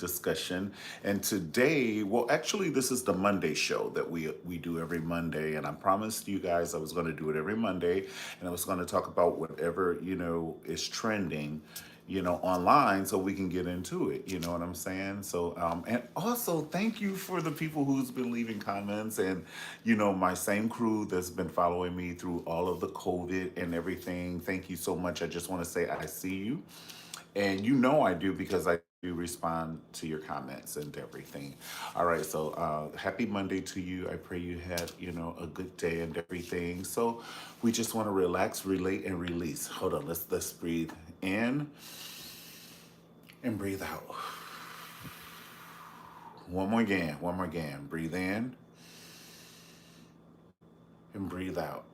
discussion. And today, well, actually, this is the Monday show that we do every Monday. And I promised you guys I was going to do it every Monday, and I was going to talk about whatever is trending, online, so we can get into it. You know what I'm saying? So, and also thank you for the people who's been leaving comments, and my same crew that's been following me through all of the COVID and everything. Thank you so much. I just want to say I see you, and I do, because I do respond to your comments and everything. All right, so happy Monday to you. I pray you had a good day and everything. So we just want to relax, relate, and release. Hold on, let's breathe in and breathe out. One more again. Breathe in and breathe out.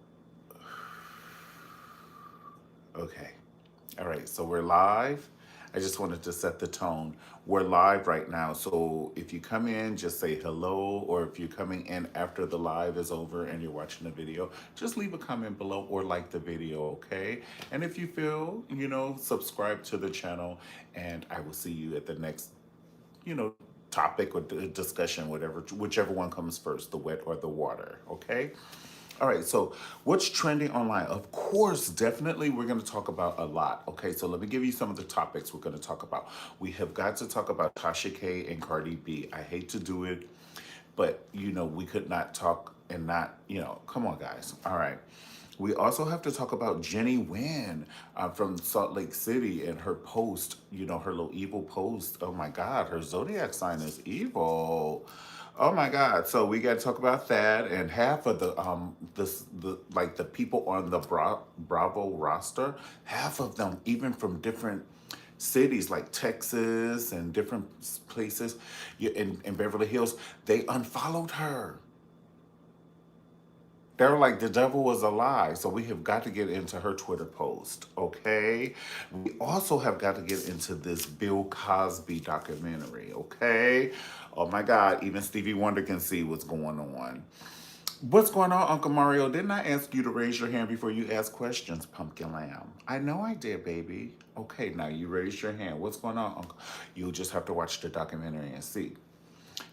Okay. All right, so we're live. I just wanted to set the tone. We're live right now, so if you come in, just say hello, or if you're coming in after the live is over and you're watching the video, just leave a comment below or like the video, okay? And if you feel, subscribe to the channel, and I will see you at the next, you know, topic or discussion, whichever one comes first, the wet or the water, okay? All right, so what's trending online? Of course, definitely, we're going to talk about a lot. Okay, so let me give you some of the topics we're going to talk about. We have got to talk about Tasha K and Cardi B. I hate to do it, but we could not talk and not, come on, guys. All right. We also have to talk about Jenny Wynn from Salt Lake City, and her post, her little evil post. Oh my God, her zodiac sign is evil. Oh my God. So we got to talk about that, and half of the people on the Bravo roster, half of them even from different cities like Texas and different places in Beverly Hills, they unfollowed her. They're like, the devil was a lie. So we have got to get into her Twitter post, okay? We also have got to get into this Bill Cosby documentary, okay? Oh my God, even Stevie Wonder can see what's going on. What's going on, Uncle Mario? Didn't I ask you to raise your hand before you ask questions, Pumpkin Lamb? I know I did, baby. Okay, now you raised your hand. What's going on, Uncle? You'll just have to watch the documentary and see.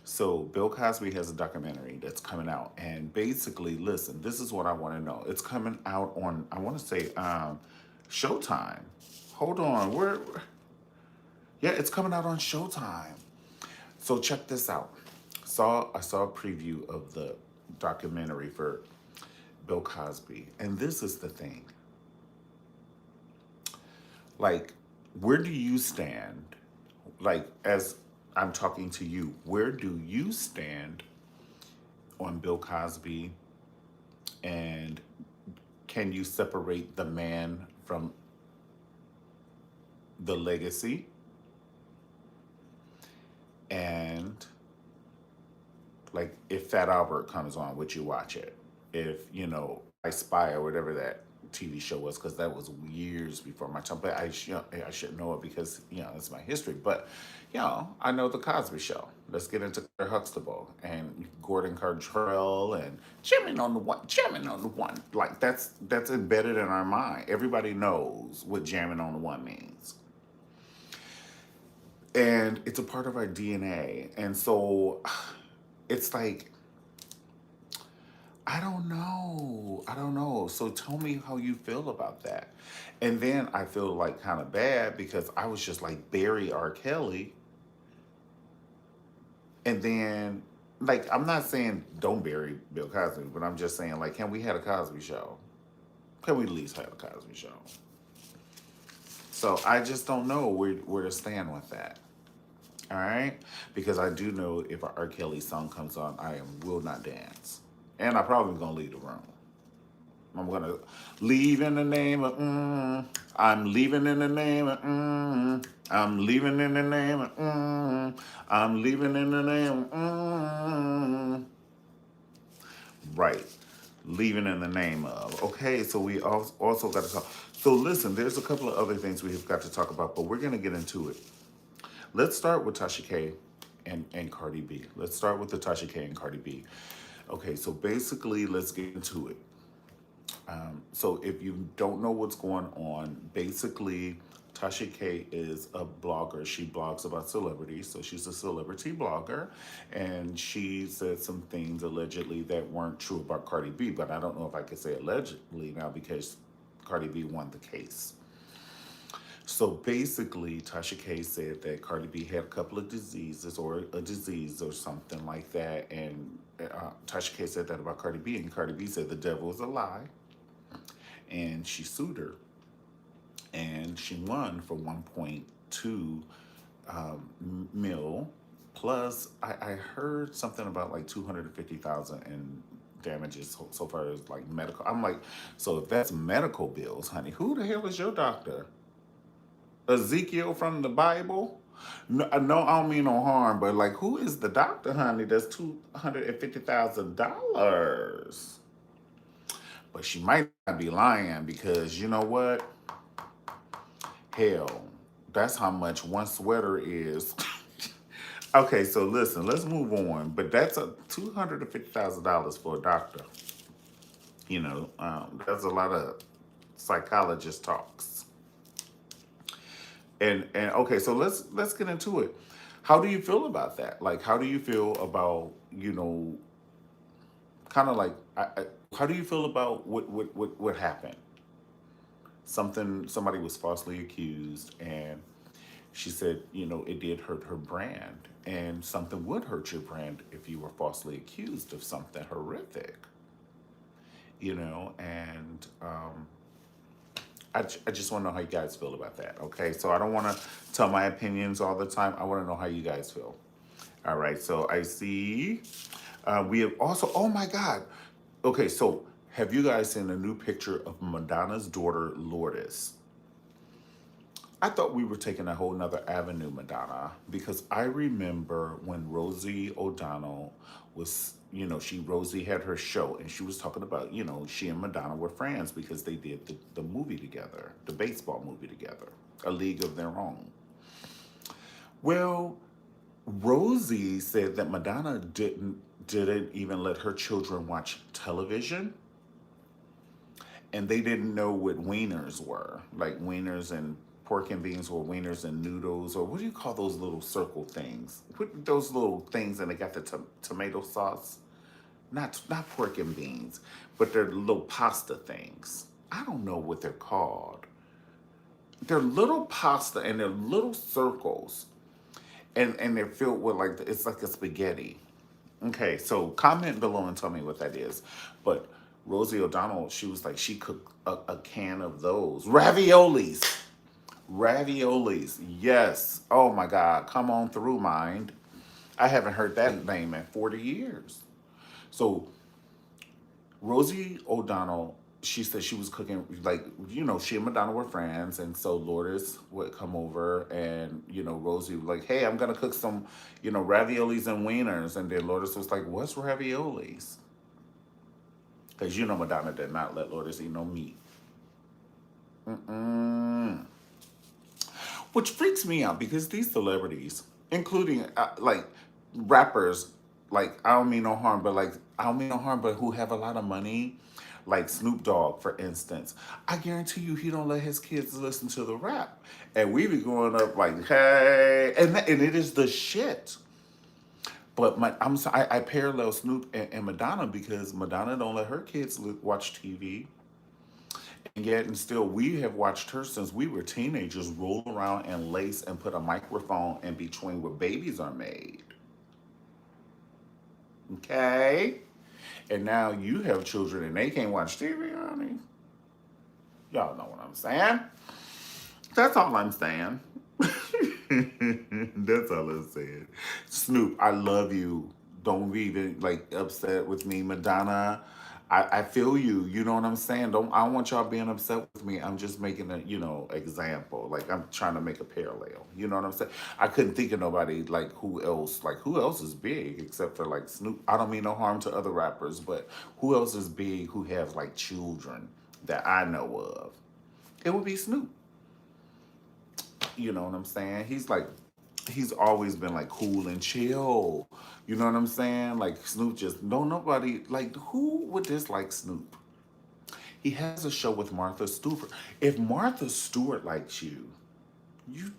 So Bill Cosby has a documentary that's coming out, and basically, listen, this is what I want to know. It's coming out on, I want to say, Showtime. Hold on, yeah, it's coming out on Showtime. So check this out. I saw a preview of the documentary for Bill Cosby, and this is the thing. Like, where do you stand? Like, as I'm talking to you, where do you stand on Bill Cosby, and can you separate the man from the legacy? And like, if Fat Albert comes on, would you watch it? If I Spy or whatever that TV show was, because that was years before my time. But I should know it because it's my history. But I know the Cosby Show. Let's get into Claire Huxtable and Gordon Gartrell and jamming on the one. Like, that's embedded in our mind. Everybody knows what jamming on the one means, and it's a part of our DNA. And so it's like, I don't know. I don't know. So tell me how you feel about that. And then I feel like kind of bad because I was just like, bury R. Kelly. And then, like, I'm not saying don't bury Bill Cosby, but I'm just saying, like, can we have a Cosby Show? Can we at least have a Cosby Show? So I just don't know where to stand with that. All right? Because I do know if an R. Kelly song comes on, will not dance. And I probably gonna leave the room. I'm gonna leave in the name of I'm leaving in the name of I'm leaving in the name of I'm leaving in the name of Right. Leaving in the name of. Okay, so we also got to talk. So listen, there's a couple of other things we have got to talk about, but we're gonna get into it. Let's start with Tasha K and Cardi B. Let's start with the Tasha K and Cardi B. Okay, so basically, let's get into it. So if you don't know what's going on, basically, Tasha K is a blogger. She blogs about celebrities, so she's a celebrity blogger, and she said some things allegedly that weren't true about Cardi B. But I don't know if I could say allegedly now because Cardi B won the case. So basically, Tasha K said that Cardi B had a couple of diseases or a disease or something like that, and Tasha K said that about Cardi B, and Cardi B said the devil is a lie, and she sued her, and she won for 1.2 mil. Plus, I heard something about like 250,000 in damages so far as like medical. I'm like, so if that's medical bills, honey, who the hell is your doctor? Ezekiel from the Bible? No, no, I don't mean no harm, but like, who is the doctor, honey? That's $250,000. But she might not be lying because you know what? Hell, that's how much one sweater is. Okay, so listen, let's move on. But that's a $250,000 for a doctor. That's a lot of psychologist talks. And okay, so let's get into it. How do you feel about that? Like, how do you feel about kind of like how do you feel about what happened? Somebody was falsely accused, and she said, it did hurt her brand, and something would hurt your brand if you were falsely accused of something horrific, and I just want to know how you guys feel about that. Okay, so I don't want to tell my opinions all the time. I want to know how you guys feel. All right, so I see we have also, oh my God. Okay, so have you guys seen a new picture of Madonna's daughter, Lourdes? I thought we were taking a whole nother avenue, Madonna, because I remember when Rosie O'Donnell was, Rosie had her show and she was talking about, she and Madonna were friends because they did the movie together, the baseball movie together, A League of Their Own. Well, Rosie said that Madonna didn't even let her children watch television, and they didn't know what wieners were, like wieners and pork and beans, or wieners and noodles, or what do you call those little circle things? What those little things, and they got the tomato sauce. Not pork and beans, but they're little pasta things. I don't know what they're called. They're little pasta, and they're little circles, and they're filled with like it's like a spaghetti. Okay, so comment below and tell me what that is. But Rosie O'Donnell, she was like, she cooked a can of those raviolis. Raviolis, yes. Oh my God, come on through, mind. I haven't heard that name in 40 years. So Rosie O'Donnell, she said she was cooking, like, she and Madonna were friends. And so Lourdes would come over, and, Rosie was like, hey, I'm going to cook some, raviolis and wieners. And then Lourdes was like, what's raviolis? Because, Madonna did not let Lourdes eat no meat. Mm-mm. Which freaks me out because these celebrities, including like rappers, like I don't mean no harm, but like I don't mean no harm, but who have a lot of money, like Snoop Dogg, for instance, I guarantee you he don't let his kids listen to the rap, and we be growing up like, hey, and it is the shit. But I'm sorry, I parallel Snoop and Madonna because Madonna don't let her kids watch TV. And yet, and still, we have watched her since we were teenagers roll around and lace and put a microphone in between where babies are made. Okay? And now you have children and they can't watch TV, honey. Y'all know what I'm saying. That's all I'm saying. That's all I'm saying. Snoop, I love you. Don't be even like upset with me, Madonna. I feel you. You know what I'm saying? I don't want y'all being upset with me. I'm just making a example. Like I'm trying to make a parallel. You know what I'm saying? I couldn't think of nobody like who else is big except for like Snoop. I don't mean no harm to other rappers, but who else is big who has like children that I know of? It would be Snoop. You know what I'm saying? He's always been like cool and chill. You know what I'm saying? Like Snoop just no nobody like who would dislike Snoop? He has a show with Martha Stewart. If Martha Stewart likes you, you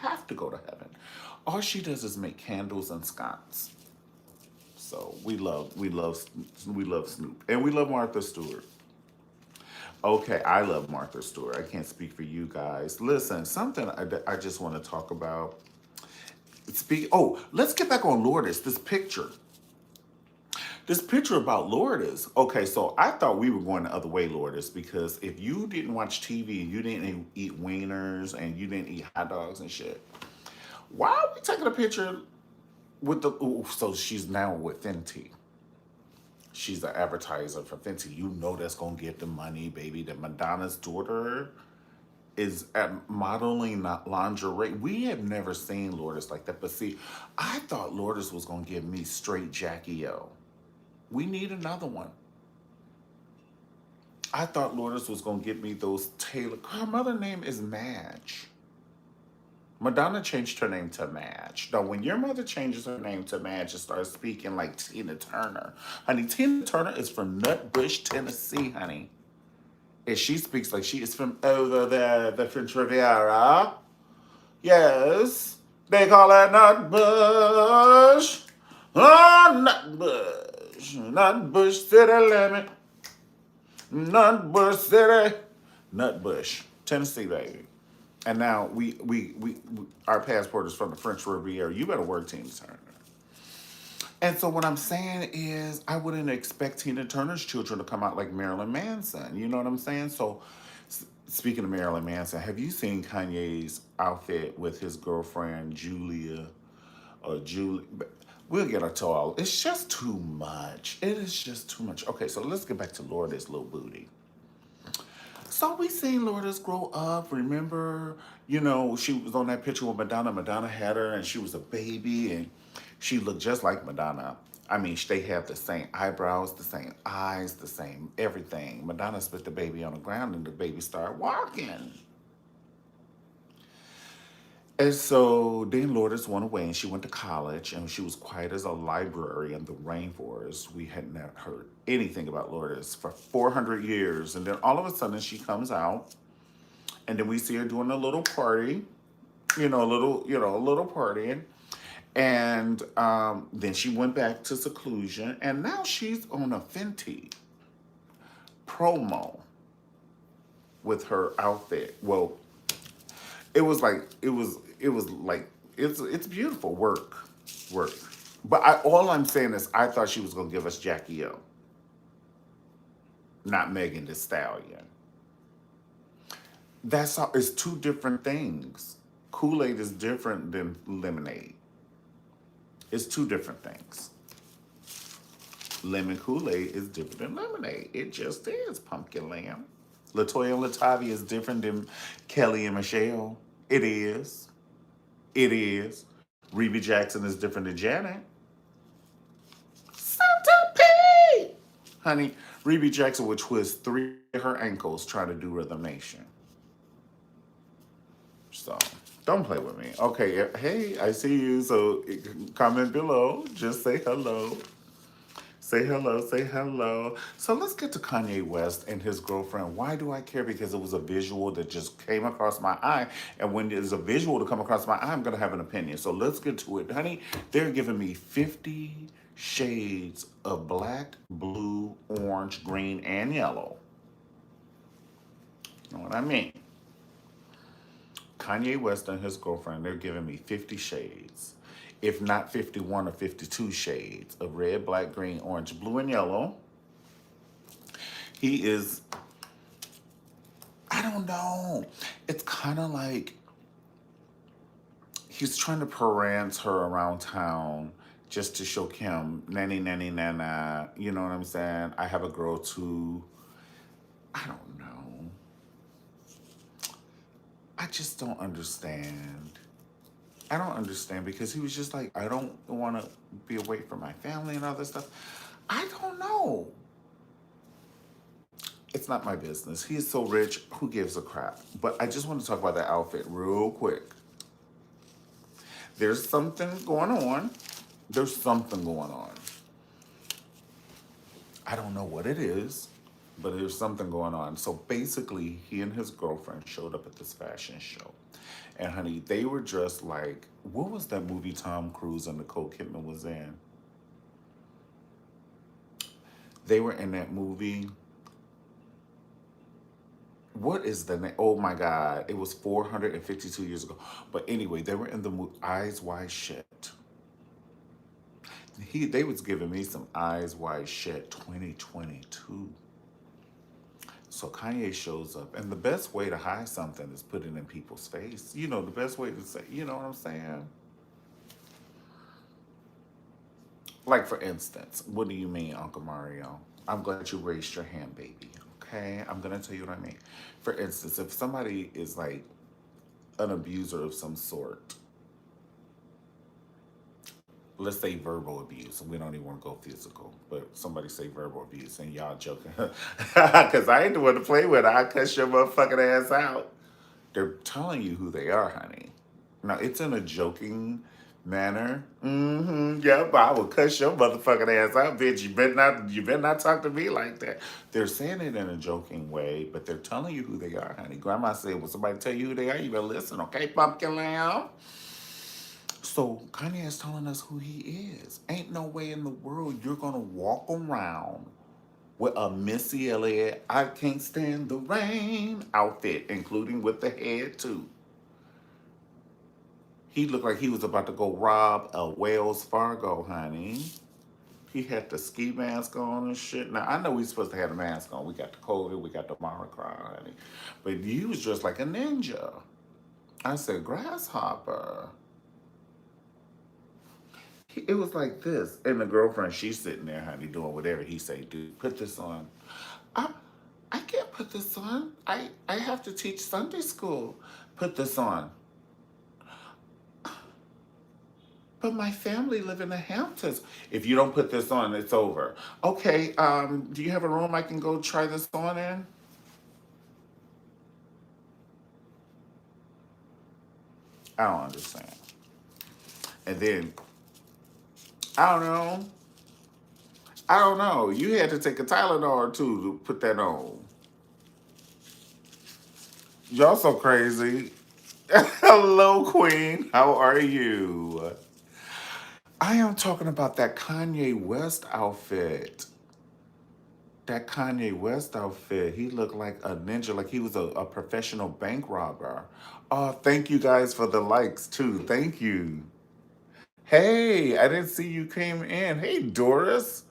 have to go to heaven. All she does is make candles and scones. So we love Snoop, and we love Martha Stewart. Okay, I love Martha Stewart. I can't speak for you guys. Listen, something I just want to talk about. Speak. Oh, let's get back on Lourdes. This picture. This picture about Lourdes. Okay, so I thought we were going the other way, Lourdes, because if you didn't watch TV and you didn't eat wieners and you didn't eat hot dogs and shit, why are we taking a picture with the? Ooh, so she's now with Fenty. She's an advertiser for Fenty. You know that's gonna get the money, baby. That Madonna's daughter is at modeling lingerie. We have never seen Lourdes like that. But see, I thought Lourdes was gonna give me straight Jackie O. We need another one. I thought Lourdes was gonna give me those Taylor. Her mother name is Madge. Madonna changed her name to Madge. Now, when your mother changes her name to Madge and starts speaking like Tina Turner, honey, Tina Turner is from Nutbush, Tennessee, honey. And she speaks like she is from over there, the French Riviera. Yes, they call it Nutbush. Oh, Nutbush. Nutbush City Limit. Nutbush City. Nutbush, Tennessee, baby. And now we our passport is from the French Riviera. You better work, Tina Turner. And so what I'm saying is, I wouldn't expect Tina Turner's children to come out like Marilyn Manson. You know what I'm saying? So, speaking of Marilyn Manson, have you seen Kanye's outfit with his girlfriend Julia or Julie? We'll get her to all. It's just too much. It is just too much. Okay, so let's get back to Lourdes' little booty. So we seen Lourdes grow up. Remember, she was on that picture with Madonna. Madonna had her, and she was a baby, and she looked just like Madonna. I mean, they have the same eyebrows, the same eyes, the same everything. Madonna spit the baby on the ground, and the baby started walking. And so then Lourdes went away and she went to college and she was quiet as a library in the rainforest. We had not heard anything about Lourdes for 400 years. And then all of a sudden she comes out and then we see her doing a little party, a little partying. And then she went back to seclusion and now she's on a Fenty promo with her outfit. Well, it's beautiful work. But all I'm saying is I thought she was gonna give us Jackie O, not Megan Thee Stallion. That's all. It's two different things. Kool-Aid is different than lemonade. It's two different things. Lemon Kool-Aid is different than lemonade. It just is, pumpkin lamb. Latoya and Latavia is different than Kelly and Michelle. It is. It is. Reba Jackson is different than Janet. Centipede! Honey, Reba Jackson would twist 3 of her ankles trying to do Rhythm Nation. So, don't play with me. Okay, hey, I see you. So, comment below. Just say hello. Say hello, say hello. So let's get to Kanye West and his girlfriend. Why do I care? Because it was a visual that just came across my eye. And when there's a visual to come across my eye, I'm going to have an opinion. So let's get to it. Honey, they're giving me 50 shades of black, blue, orange, green, and yellow. You know what I mean? Kanye West and his girlfriend, they're giving me 50 shades. If not 51 or 52 shades of red, black, green, orange, blue, and yellow. He is, I don't know. It's kind of like he's trying to parent her around town just to show Kim, nanny, nanny, nana. You know what I'm saying? I have a girl too. I don't know. I just don't understand. I don't understand because he was just like, I don't want to be away from my family and all this stuff. I don't know. It's not my business. He is so rich. Who gives a crap? But I just want to talk about that outfit real quick. There's something going on. There's something going on. I don't know what it is. but there's something going on. So basically, he and his girlfriend showed up at this fashion show. And honey, they were dressed like, what was that movie Tom Cruise and Nicole Kidman was in? They were in that movie. What is the name? Oh my God. It was 452 years ago. But anyway, they were in the movie Eyes Wide Shut. They was giving me some Eyes Wide Shut 2022. So Kanye shows up, and the best way to hide something is put it in people's face. You know, the best way to say, you know what I'm saying? Like, for instance, what do you mean, Uncle Mario? I'm glad you raised your hand, baby. Okay, I'm gonna tell you what I mean. For instance, if somebody is like an abuser of some sort, let's say verbal abuse, and we don't even want to go physical, but somebody say verbal abuse, and y'all joking, because I ain't the one to play with. I cuss your motherfucking ass out. They're telling you who they are, honey. Now it's in a joking manner. Mm-hmm. Yep, I will cuss your motherfucking ass out, bitch. You better not talk to me like that. They're saying it in a joking way, but they're telling you who they are, honey. Grandma said, when somebody tell you who they are, you better listen, okay, pumpkin lamb? So Kanye is telling us who he is. Ain't no way in the world you're gonna walk around with a Missy Elliott "I Can't Stand the Rain" outfit, including with the head too. He looked like he was about to go rob a Wells Fargo, honey. He had the ski mask on and shit. Now I know we supposed to have a mask on. We got the COVID, we got the Omicron, honey. But he was dressed like a ninja. I said, grasshopper. It was like this. And the girlfriend, she's sitting there, honey, doing whatever he say, dude, put this on. I, I can't put this on. I have to teach Sunday school. Put this on. But my family live in the Hamptons. If you don't put this on, it's over. Okay, do you have a room I can go try this on in? I don't understand. And then, I don't know. I don't know. You had to take a Tylenol or two to put that on. Y'all so crazy. Hello, Queen. How are you? I am talking about that Kanye West outfit. That Kanye West outfit. He looked like a ninja, like he was a professional bank robber. Oh, thank you guys for the likes too. Thank you. Hey, I didn't see you came in. Hey, Doris.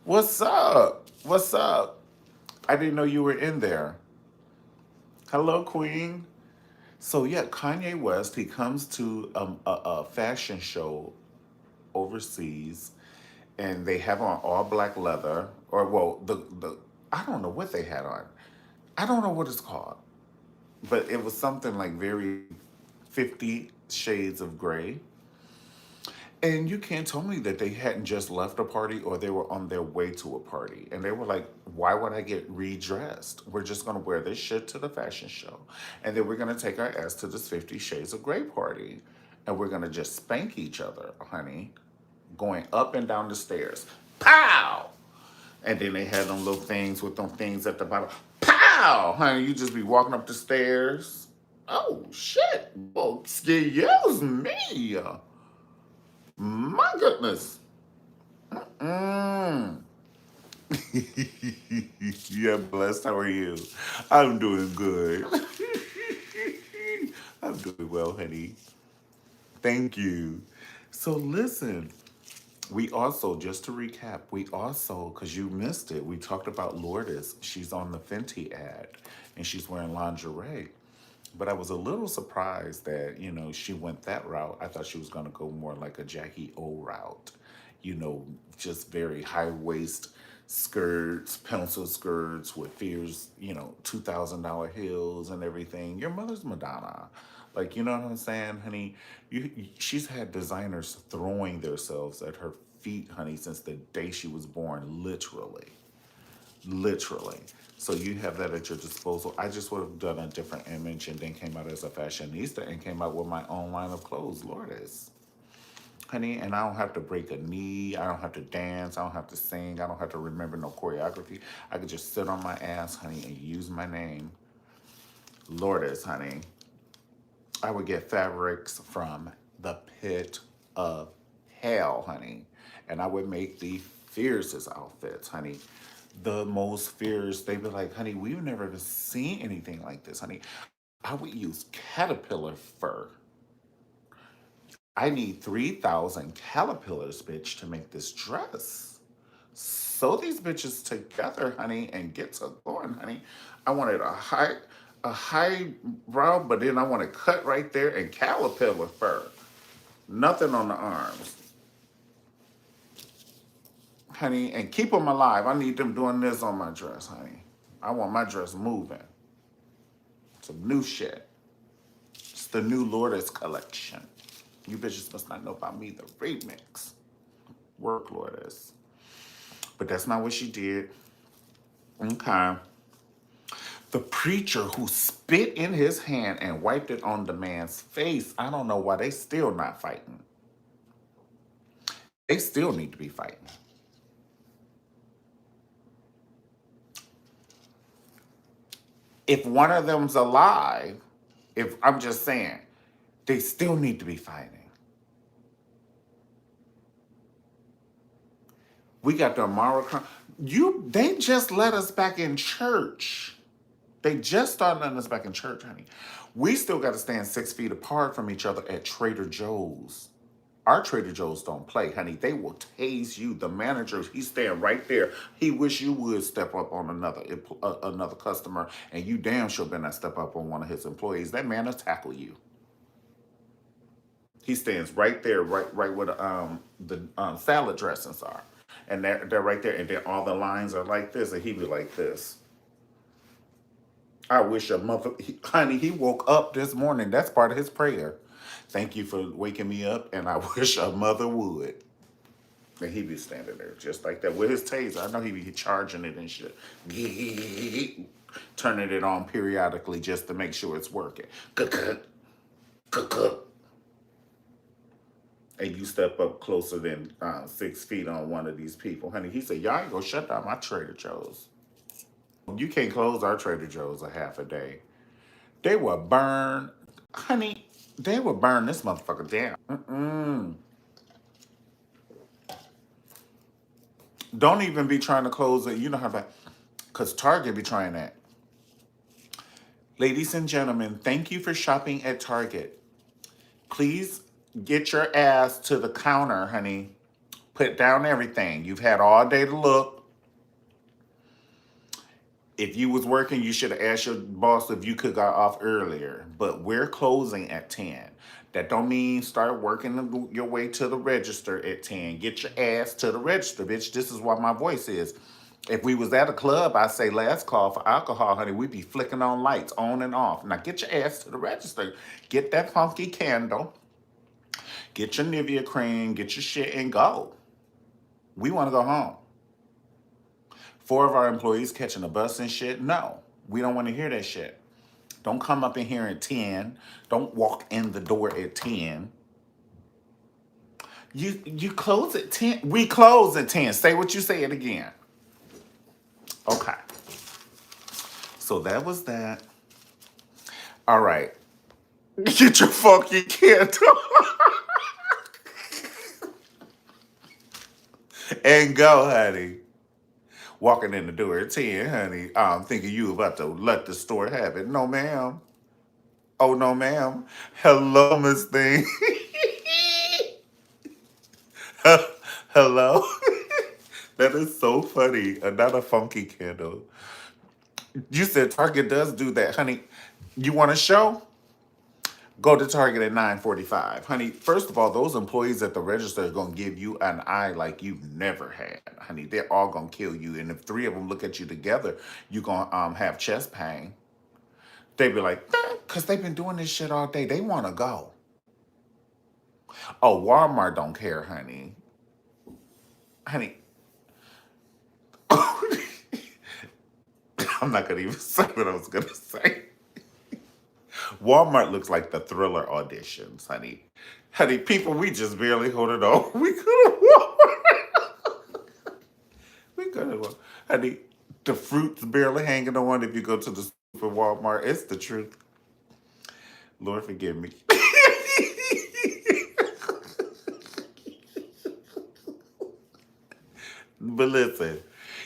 What's up? What's up? I didn't know you were in there. Hello, Queen. So yeah, Kanye West, he comes to a fashion show overseas, and they have on all black leather, or well, the I don't know what they had on. I don't know what it's called, but it was something like very 50 Shades of Gray. And you can't tell me that they hadn't just left a party or they were on their way to a party. And they were like, why would I get redressed? We're just going to wear this shit to the fashion show. And then we're going to take our ass to this 50 Shades of Grey party. And we're going to just spank each other, honey, going up and down the stairs. Pow! And then they had them little things with them things at the bottom. Pow! Honey, you just be walking up the stairs. Oh, shit. Well, excuse me. My goodness. Mm. Yeah, blessed. How are you? I'm doing good. I'm doing well, honey. Thank you. So listen, we also, just to recap, we also, because you missed it, we talked about Lourdes. She's on the Fenty ad and she's wearing lingerie. But I was a little surprised that, she went that route. I thought she was going to go more like a Jackie O route. Just very high waist skirts, pencil skirts with fierce, $2,000 heels and everything. Your mother's Madonna. Like, you know what I'm saying, honey? She's had designers throwing themselves at her feet, honey, since the day she was born, literally. Literally. So you have that at your disposal. I just would have done a different image and then came out as a fashionista and came out with my own line of clothes, Lourdes. honey, and I don't have to break a knee. I don't have to dance. I don't have to sing. I don't have to remember no choreography. I could just sit on my ass, honey, and use my name. Lourdes, honey. I would get fabrics from the pit of hell, honey. And I would make the fiercest outfits, honey. The most fierce. They'd be like, honey, we've never even seen anything like this, honey. I would use caterpillar fur. I need 3,000 caterpillars, bitch, to make this dress. Sew these bitches together, honey, and get to going, honey. I wanted a high brow, but then I want it cut right there and caterpillar fur. Nothing on the arms, honey, and keep them alive. I need them doing this on my dress, honey. I want my dress moving. Some new shit. It's the new Lourdes collection. You bitches must not know about me, the remix. Work, Lourdes. But that's not what she did. Okay. The preacher who spit in his hand and wiped it on the man's face, I don't know why they still not fighting. They still need to be fighting. If one of them's alive, if I'm just saying, they still need to be fighting. We got the Amara. They just let us back in church. They just started letting us back in church, honey. We still got to stand 6 feet apart from each other at Trader Joe's. Our Trader Joe's don't play, honey. They will tase you. The manager, he's staying right there. He wish you would step up on another customer, and you damn sure better not step up on one of his employees. That man will tackle you. He stands right there, right where the salad dressings are, and they're right there, and then all the lines are like this, and he be like this. I wish a mother, honey, he woke up this morning. That's part of his prayer. Thank you for waking me up, and I wish a mother would. And he be standing there just like that with his taser. I know he be charging it and shit. Turning it on periodically just to make sure it's working. And you step up closer than 6 feet on one of these people. Honey, he said, y'all ain't gonna shut down my Trader Joe's. You can't close our Trader Joe's a half a day. They will burn, honey, they will burn this motherfucker down. Mm-mm. Don't even be trying to close it. You know how that, because Target be trying that. Ladies and gentlemen, thank you for shopping at Target. Please get your ass to the counter, honey. Put down everything. You've had all day to look. If you was working, you should have asked your boss if you could got off earlier. But we're closing at 10. That don't mean start working your way to the register at 10. Get your ass to the register, bitch. This is what my voice is. If we was at a club, I say last call for alcohol, honey. We be flicking on lights on and off. Now get your ass to the register. Get that funky candle. Get your Nivea cream. Get your shit and go. We want to go home. 4 of our employees catching a bus and shit. No, we don't want to hear that shit. Don't come up in here at 10. Don't walk in the door at 10. You close at 10. We close at 10. Say what you say it again. Okay. So that was that. All right. Get your funky candle and go, honey. Walking in the door at 10, honey. I'm thinking you about to let the store have it. No, ma'am. Oh, no, ma'am. Hello, Miss Thing. Hello. That is so funny. Another funky candle. You said Target does do that, honey. You want a show? Go to Target at 9:45, honey. First of all, those employees at the register are gonna give you an eye like you've never had, honey. They're all gonna kill you, and if 3 of them look at you together, you gonna have chest pain. They be like, cause they've been doing this shit all day. They wanna go. Oh, Walmart don't care, honey. Honey, I'm not gonna even say what I was gonna say. Walmart looks like the Thriller auditions, honey. Honey, people, we just barely hold it on. We could have we could have honey, the fruit's barely hanging on if you go to the super Walmart. It's the truth. Lord forgive me. But listen,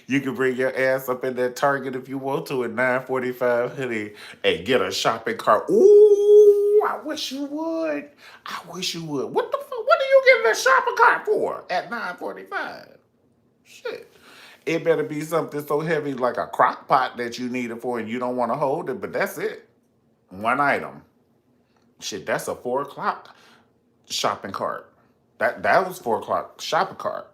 you can bring your ass up in that Target if you want to at 9:45, honey, and get a shopping cart. Ooh, I wish you would. I wish you would. What the fuck? What are you getting a shopping cart for at 9:45? Shit. It better be something so heavy like a crock pot that you need it for and you don't want to hold it, but that's it. One item. Shit, that's a 4 o'clock shopping cart. That was 4 o'clock shopping cart.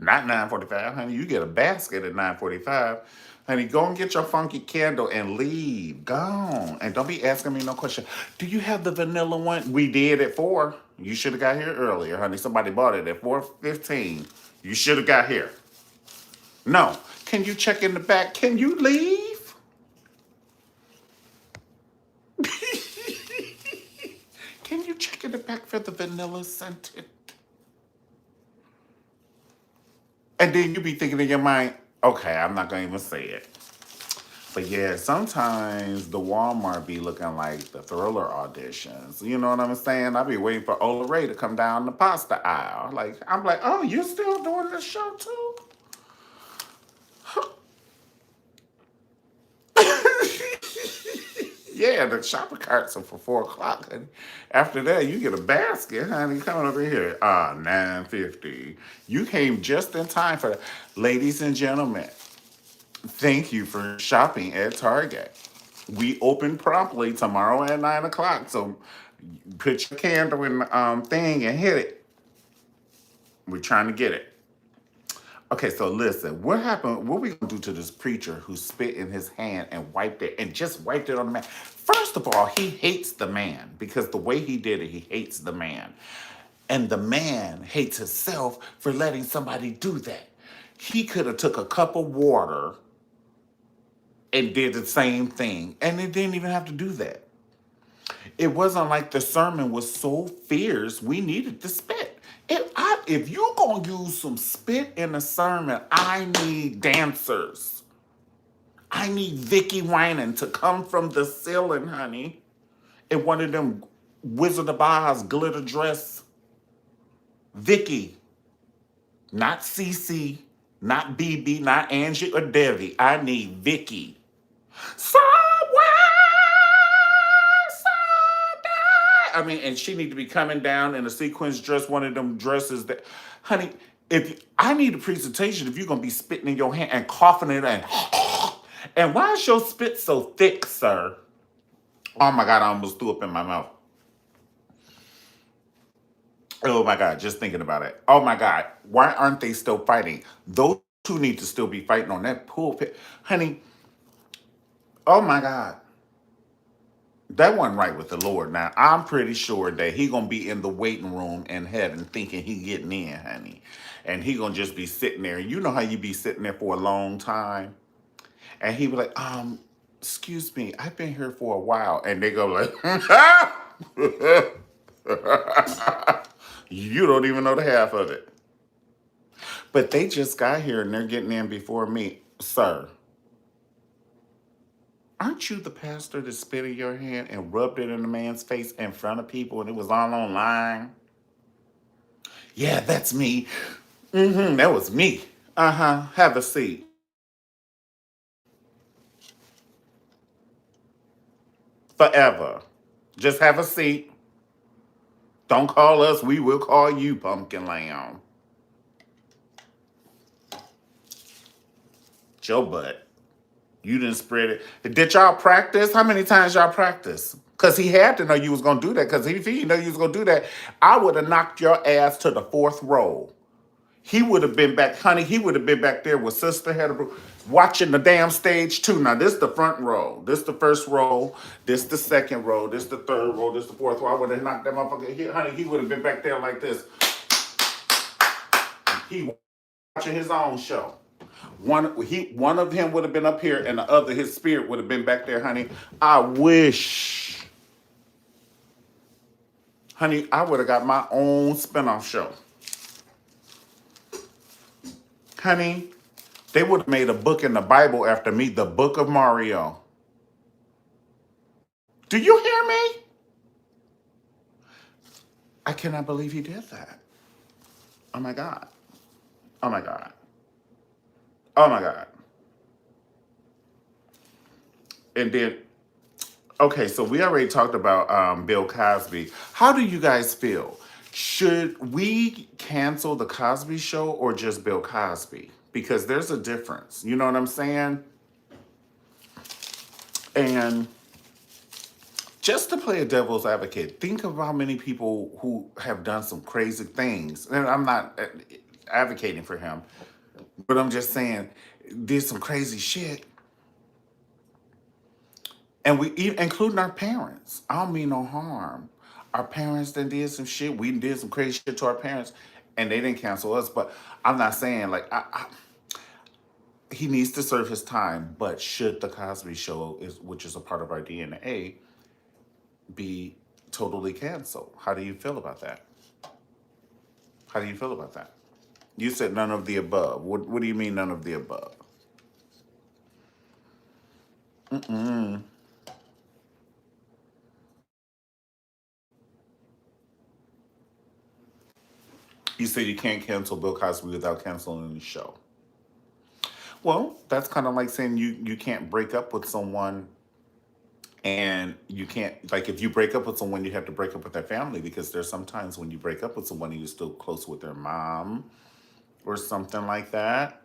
Not 9:45, honey. You get a basket at 9:45. Honey, go and get your funky candle and leave. Gone. And don't be asking me no question. Do you have the vanilla one? We did at 4. You should have got here earlier, honey. Somebody bought it at 4:15. You should have got here. No. Can you check in the back? Can you leave? Can you check in the back for the vanilla scented? And then you be thinking in your mind, okay, I'm not gonna even say it. But yeah, sometimes the Walmart be looking like the Thriller auditions. You know what I'm saying? I be waiting for Ola Ray to come down the pasta aisle. Like I'm like, oh, you still doing this show too? Yeah, the shopping carts are for 4 o'clock. And after that, you get a basket, honey. Coming over here. 9:50. You came just in time for that. Ladies and gentlemen, thank you for shopping at Target. We open promptly tomorrow at 9 o'clock. So put your candle in the thing and hit it. We're trying to get it. Okay, so listen, what happened? What we gonna do to this preacher who spit in his hand and wiped it and just wiped it on the man? First of all, he hates the man because the way he did it, he hates the man. And the man hates himself for letting somebody do that. He could have took a cup of water and did the same thing. And it didn't even have to do that. It wasn't like the sermon was so fierce, we needed the spit. If you gonna use some spit in a sermon, I need dancers. I need Vicky whining to come from the ceiling, honey, in one of them Wizard of Oz glitter dress. Vicky, not Cece, not BB, not Angie or Debbie. I need Vicky. Somewhere, someday. I mean, and she need to be coming down in a sequence dress, one of them dresses that, honey. If I need a presentation, if you're gonna be spitting in your hand and coughing it and why is your spit so thick, sir? Oh my God, I almost threw up in my mouth. Oh my God, just thinking about it. Oh my God, why aren't they still fighting? Those two need to still be fighting on that pulpit, honey. Oh my God. That wasn't right with the Lord. Now I'm pretty sure that he gonna be in the waiting room in heaven, thinking he getting in, honey, and he gonna just be sitting there. You know how you be sitting there for a long time, and he be like, excuse me, I've been here for a while, and they go like, you don't even know the half of it. But they just got here and they're getting in before me, sir. Aren't you the pastor that spit in your hand and rubbed it in the man's face in front of people and it was all online? Yeah, that's me. That was me. Have a seat. Forever. Just have a seat. Don't call us. We will call you, Pumpkin Lamb. Joe butt. You didn't spread it. Did y'all practice? How many times y'all practice? Because he had to know you was going to do that. Because if he didn't know you was going to do that, I would have knocked your ass to the fourth row. He would have been back, honey, he would have been back there with Sister Heather watching the damn stage too. Now, this the front row. This the first row. This the second row. This the third row. This the fourth row. I would have knocked that motherfucker here. Honey, he would have been back there like this. He watching his own show. One of him would have been up here and the other, his spirit would have been back there, honey. I wish. Honey, I would have got my own spinoff show. Honey, they would have made a book in the Bible after me, the Book of Mario. Do you hear me? I cannot believe he did that. Oh my God. Oh my God. Oh my God. And then, okay, so we already talked about Bill Cosby. How do you guys feel? Should we cancel the Cosby Show or just Bill Cosby? Because there's a difference. You know what I'm saying? And just to play a devil's advocate, think of how many people who have done some crazy things. And I'm not advocating for him, but I'm just saying, did some crazy shit. And including our parents. I don't mean no harm. Our parents then did some shit. We did some crazy shit to our parents, and they didn't cancel us. But I'm not saying like he needs to serve his time. But should the Cosby Show, which is a part of our DNA, be totally canceled? How do you feel about that? How do you feel about that? You said none of the above. What do you mean none of the above? Mm-mm. You said you can't cancel Bill Cosby without canceling the show. Well, that's kind of like saying you can't break up with someone, and you can't, like, if you break up with someone, you have to break up with their family, because there's sometimes when you break up with someone and you're still close with their mom or something like that.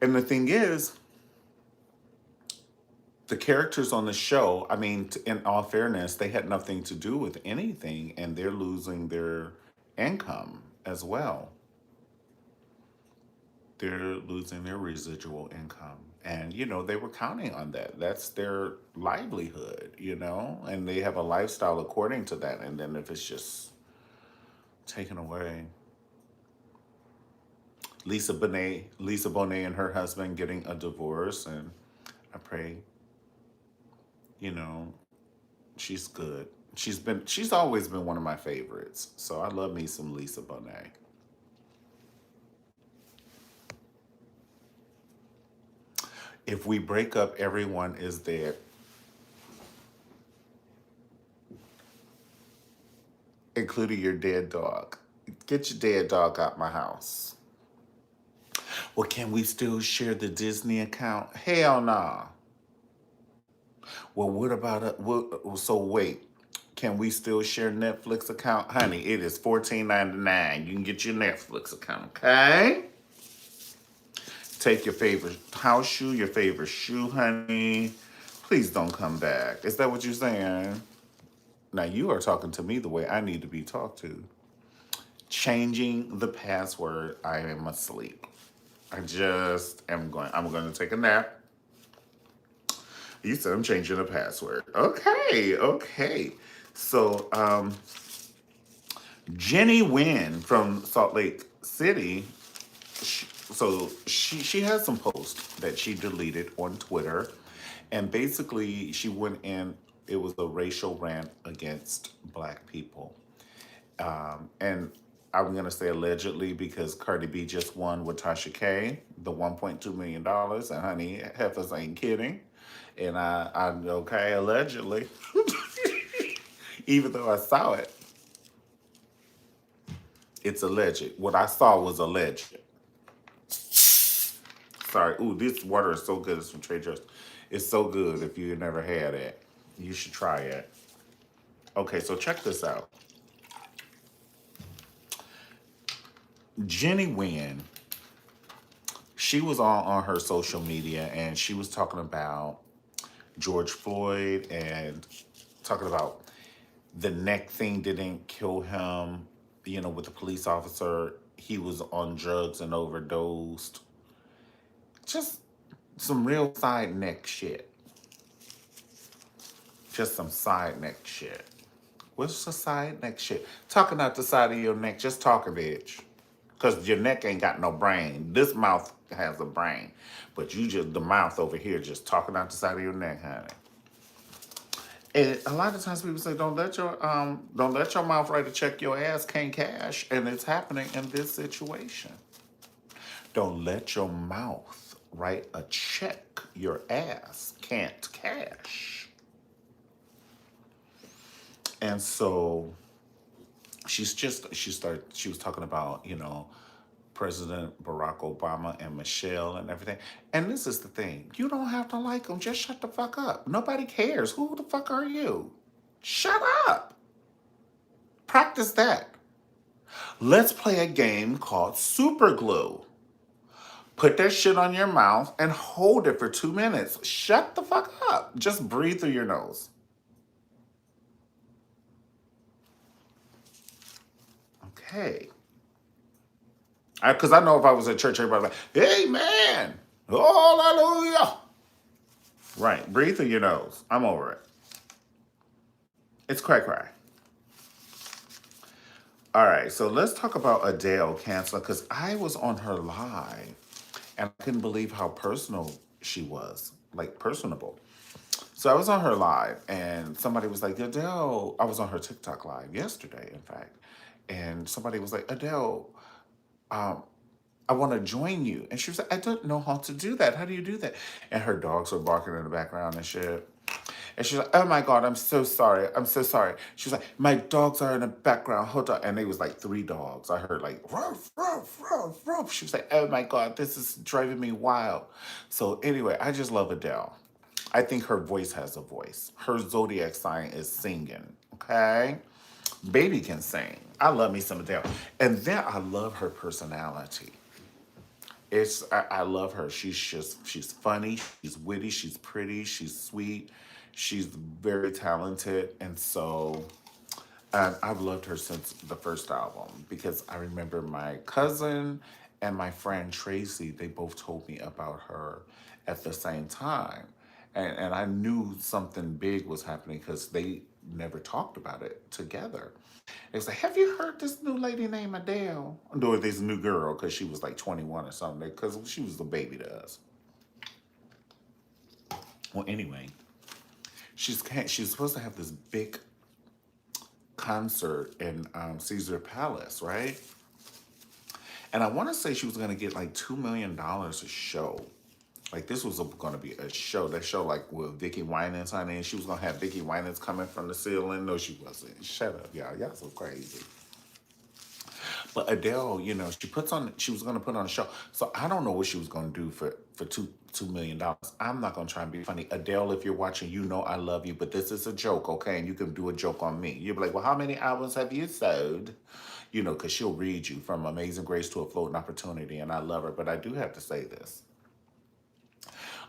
And the thing is, the characters on the show, I mean, in all fairness, they had nothing to do with anything, and they're losing their income as well. They're losing their residual income. And, they were counting on that. That's their livelihood, and they have a lifestyle according to that. And then if it's just taken away, Lisa Bonet and her husband getting a divorce, and I pray, you know, she's good. She's always been one of my favorites. So I love me some Lisa Bonet. If we break up, everyone is there, including your dead dog. Get your dead dog out my house. Well, can we still share the Disney account? Hell nah. Well, what about so wait, can we still share Netflix account? Honey, it is $14.99. You can get your Netflix account, okay? Take your favorite house shoe, your favorite shoe, honey. Please don't come back. Is that what you're saying? Now you are talking to me the way I need to be talked to. Changing the password. I am asleep. I'm going to take a nap. You said I'm changing the password. Okay, okay. So, Jenny Wynn from Salt Lake City, she has some posts that she deleted on Twitter, and basically she went in. It was a racial rant against Black people, and I'm gonna say allegedly because Cardi B just won with Tasha K the $1.2 million, and honey, heifers ain't kidding. And I'm okay, allegedly, even though I saw it, it's alleged. What I saw was alleged. Sorry. Ooh, this water is so good. It's from Trader Joe's. It's so good. If you never had it, you should try it. Okay, so check this out. Jenny Wynn, she was on her social media, and she was talking about George Floyd and talking about the neck thing didn't kill him, with the police officer. He was on drugs and overdosed. Just some real side neck shit. Just some side neck shit. What's the side neck shit? Talking out the side of your neck, just talking, bitch. Because your neck ain't got no brain. This mouth has a brain. But the mouth over here just talking out the side of your neck, honey. And a lot of times people say, don't let your mouth write a check your ass can't cash. And it's happening in this situation. Don't let your mouth write a check your ass can't cash. And so she was talking about, President Barack Obama and Michelle and everything. And this is the thing. You don't have to like them. Just shut the fuck up. Nobody cares. Who the fuck are you? Shut up. Practice that. Let's play a game called Super Glue. Put that shit on your mouth and hold it for 2 minutes. Shut the fuck up. Just breathe through your nose. Okay. Because I know if I was at church, everybody would be like, Amen. Hallelujah. Right. Breathe through your nose. I'm over it. It's cry cry. All right. So let's talk about Adele canceling because I was on her live and I couldn't believe how personal she was, like personable. So I was on her live and somebody was like, Adele, I was on her TikTok live yesterday, in fact. And somebody was like, Adele, um, I want to join you. And she was like, I don't know how to do that. How do you do that? And her dogs were barking in the background and shit. And she's like, oh my God, I'm so sorry. I'm so sorry. She was like, my dogs are in the background. Hold on. And it was like 3 dogs. I heard like, ruff, ruff, ruff, ruff. She was like, oh my God, this is driving me wild. So anyway, I just love Adele. I think her voice has a voice. Her zodiac sign is singing. Okay? Baby can sing. I love me some Adele. And then I love her personality. I love her. She's funny, she's witty, she's pretty, she's sweet, she's very talented, and so I've loved her since the first album because I remember my cousin and my friend Tracy. They both told me about her at the same time, and I knew something big was happening because they never talked about it together. They was like, have you heard this new lady named Adele? Or this new girl, because she was like 21 or something, because she was a baby to us. Well, anyway, she's supposed to have this big concert in Caesar Palace, right? And I want to say she was going to get like $2 million a show. Like this was going to be a show. That show like with Vicky Winans, honey, and she was going to have Vicky Winans coming from the ceiling. No, she wasn't. Shut up, y'all. Y'all so crazy. But Adele, she was gonna put on a show. So I don't know what she was gonna do for $2 million. I'm not gonna try and be funny. Adele, if you're watching, you know I love you, but this is a joke, okay? And you can do a joke on me. You'll be like, well, how many albums have you sold? Because she'll read you from Amazing Grace to A Floating Opportunity, and I love her. But I do have to say this.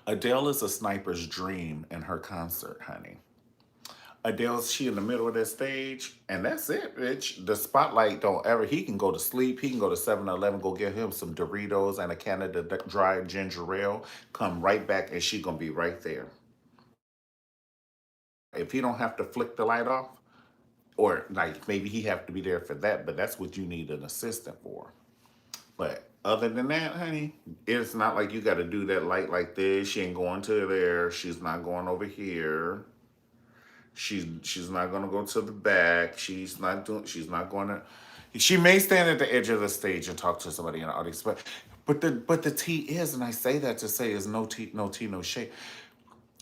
Adele is a sniper's dream in her concert, honey. Adele's she in the middle of that stage, and that's it, bitch. The spotlight don't ever. He can go to sleep. He can go to 7-Eleven, go get him some Doritos and a Canada Dry ginger ale. Come right back, and she gonna be right there. If he don't have to flick the light off, or like maybe he have to be there for that, but that's what you need an assistant for. But other than that, honey, it's not like you got to do that light like this. She ain't going to there. She's not going over here. She's not gonna go to the back. She's not gonna. She may stand at the edge of the stage and talk to somebody in the audience, but the tea is, and I say that to say is no shade.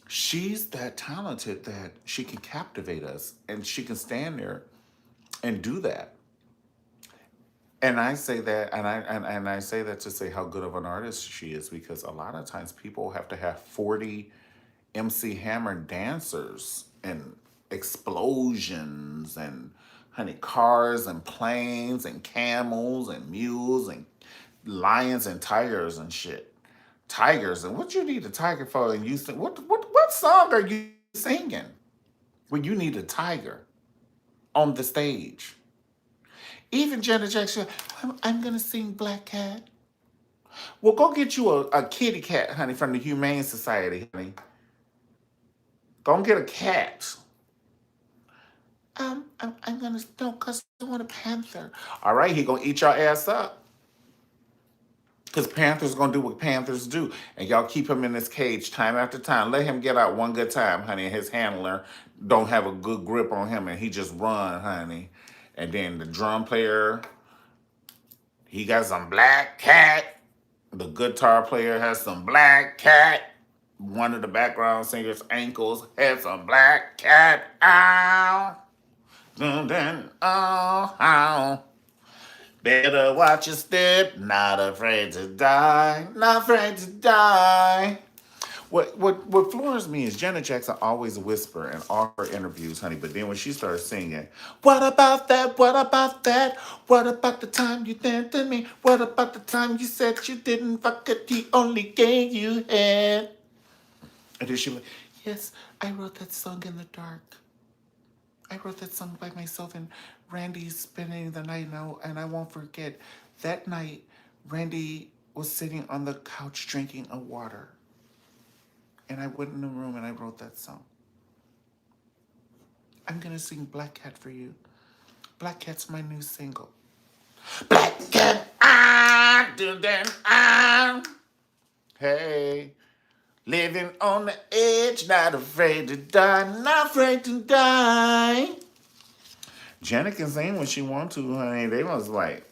She's that talented that she can captivate us, and she can stand there and do that. And I say that, and I say that to say how good of an artist she is because a lot of times people have to have 40 MC Hammer dancers and explosions and honey cars and planes and camels and mules and lions and tigers and shit. Tigers and what you need a tiger for? And you sing what song are you singing when you need a tiger on the stage? Even Janet Jackson, I'm gonna sing Black Cat. Well, go get you a kitty cat, honey, from the Humane Society, honey. Go and get a cat. I'm gonna no, cause I want a panther. All right, he gonna eat your ass up. Because Panthers gonna do what Panthers do, and y'all keep him in this cage time after time. Let him get out one good time, honey. And his handler don't have a good grip on him, and he just run, honey. And then the drum player, he got some black cat. The guitar player has some black cat. One of the background singers' ankles had some black cat. Ow, dun, dun, oh, ow. Better watch your step, not afraid to die, not afraid to die. What floors me is Janet Jackson always whisper in all her interviews, honey. But then when she started singing, what about that? What about that? What about the time you danced to me? What about the time you said you didn't fuck it? He only gave you head. And then she was like, yes, I wrote that song in the dark. I wrote that song by myself, and Randy's spending the night now, and I won't forget. That night, Randy was sitting on the couch drinking a water, and I went in the room and I wrote that song. I'm gonna sing Black Cat for you. Black Cat's my new single. Black Cat, I do that, hey. Living on the edge, not afraid to die, not afraid to die. Janet can sing when she wants to, honey. They was like,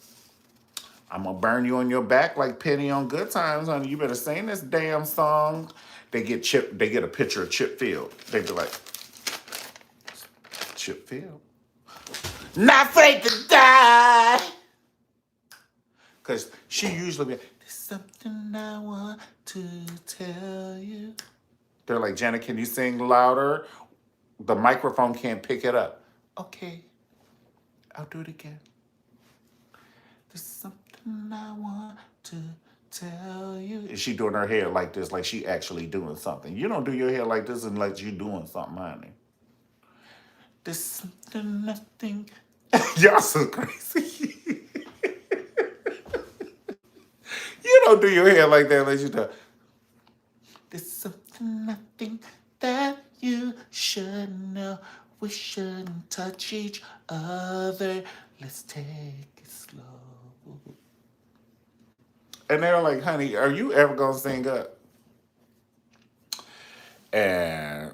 I'm gonna burn you on your back like Penny on Good Times, honey. You better sing this damn song. They get a picture of Chip Field. They be like, Chip Field. Not afraid to die. Cause she usually be like, there's something I want to tell you. They're like, Janet, can you sing louder? The microphone can't pick it up. Okay, I'll do it again. There's something I want to tell you. Is she doing her hair like this, like she actually doing something? You don't do your hair like this unless you doing something, honey. There's something nothing. Y'all so crazy. You don't do your hair like that unless you do. There's something nothing that you should know. We shouldn't touch each other. Let's take it slow. And they were like, honey, are you ever going to sing up? And,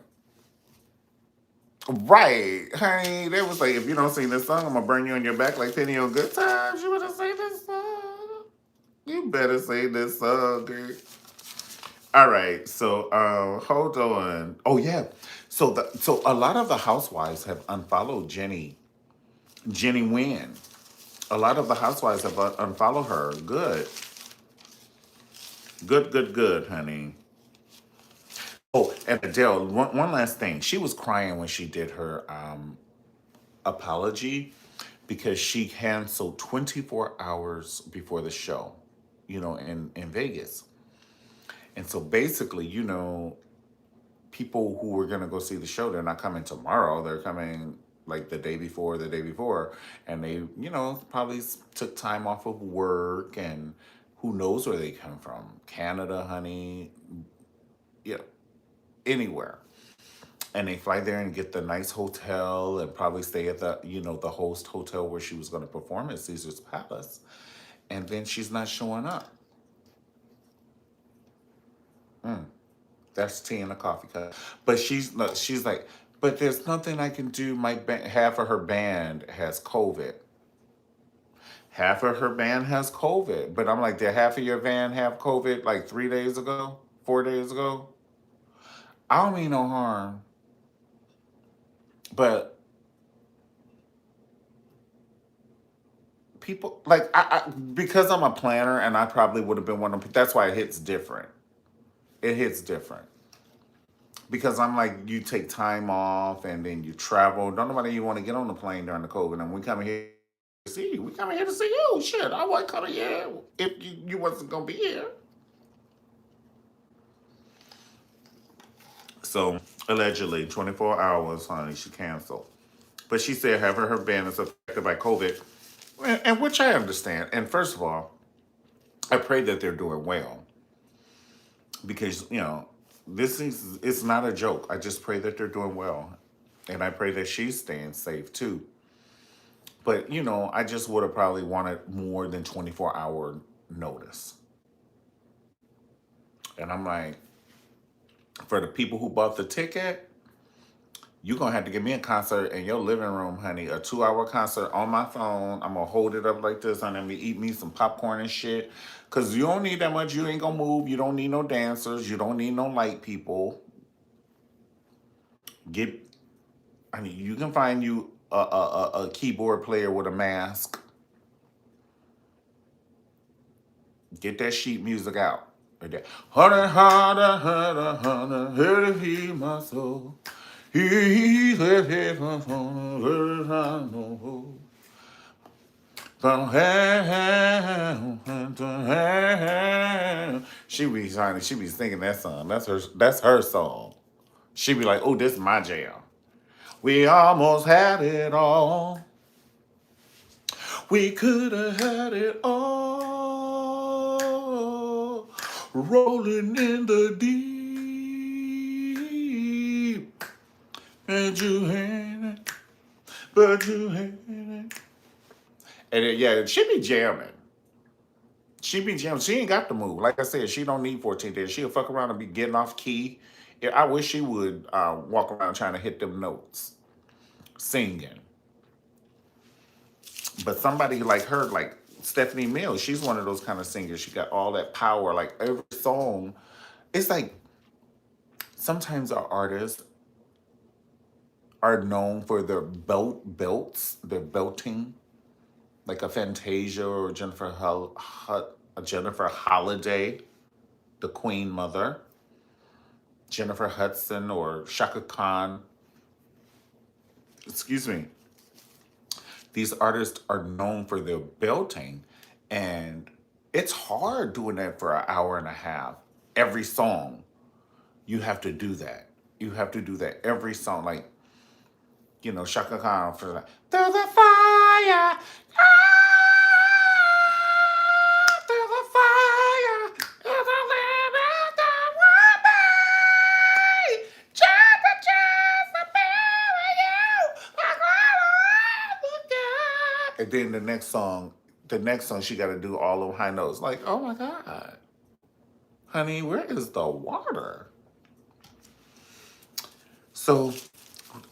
right, honey, they was like, if you don't sing this song, I'm going to burn you on your back like Penny on Good Times. You better sing this song. You better sing this song, girl. All right, so hold on. Oh, yeah. So a lot of the housewives have unfollowed Jenny Wynn. A lot of the housewives have unfollowed her. Good. Good, good, good, honey. Oh, and Adele, one last thing. She was crying when she did her apology because she canceled 24 hours before the show, in Vegas. And so basically, people who were going to go see the show, they're not coming tomorrow. They're coming like the day before. And they, probably took time off of work, and who knows where they come from. Canada, honey, yeah, anywhere. And they fly there and get the nice hotel and probably stay at the host hotel where she was going to perform at Caesar's Palace. And then she's not showing up. That's tea in a coffee cup. But she's like, but there's nothing I can do. Half of her band has COVID. Half of her band has COVID. But I'm like, did half of your band have COVID like 3 days ago, 4 days ago? I don't mean no harm. But people like because I'm a planner, and I probably would have been one of them. That's why it hits different. It hits different because I'm like, you take time off and then you travel. Don't nobody you want to get on the plane during the COVID, and we coming here to see you. We coming here to see you. Shit, I wasn't coming here if you wasn't gonna be here. So allegedly, 24 hours, honey, she canceled. But she said her band is affected by COVID, and which I understand. And first of all, I pray that they're doing well because this is it's not a joke. I just pray that they're doing well, and I pray that she's staying safe too. But I just would have probably wanted more than 24-hour notice. And I'm like, for the people who bought the ticket, you're gonna have to give me a concert in your living room, honey. A 2 hour concert on my phone. I'm gonna hold it up like this and I'm gonna eat me some popcorn and shit. Cause you don't need that much. You ain't gonna move. You don't need no dancers. You don't need no light people. Get I mean, you can find you a keyboard player with a mask. Get that sheet music out. Right there. Honey, honey, honey, honey, honey, hear my soul. He said, "Hey, my phone, where is I know?" She be singing that song. That's her song. She be like, oh, this is my jam. We almost had it all. We could have had it all. Rolling in the deep. And you hate it, but you hate it. And yeah, she be jamming. She be jamming. She ain't got to move. Like I said, she don't need 14 days. She'll fuck around and be getting off key. Yeah, I wish she would walk around trying to hit them notes, singing. But somebody like her, like Stephanie Mills, she's one of those kind of singers. She got all that power. Like every song, it's like sometimes our artists are known for their belts, their belting, like a Fantasia or Jennifer Holiday, the Queen Mother, Jennifer Hudson or Shaka Khan. Excuse me. These artists are known for their belting, and it's hard doing that for an hour and a half. Every song, you have to do that. You have to do that every song. Like, Shaka Khan for like, through the fire, through the fire, through the limit that will be. Just a chance to be with you. And then the next song, she got to do all of high notes. Like, oh my God, honey, where is the water? So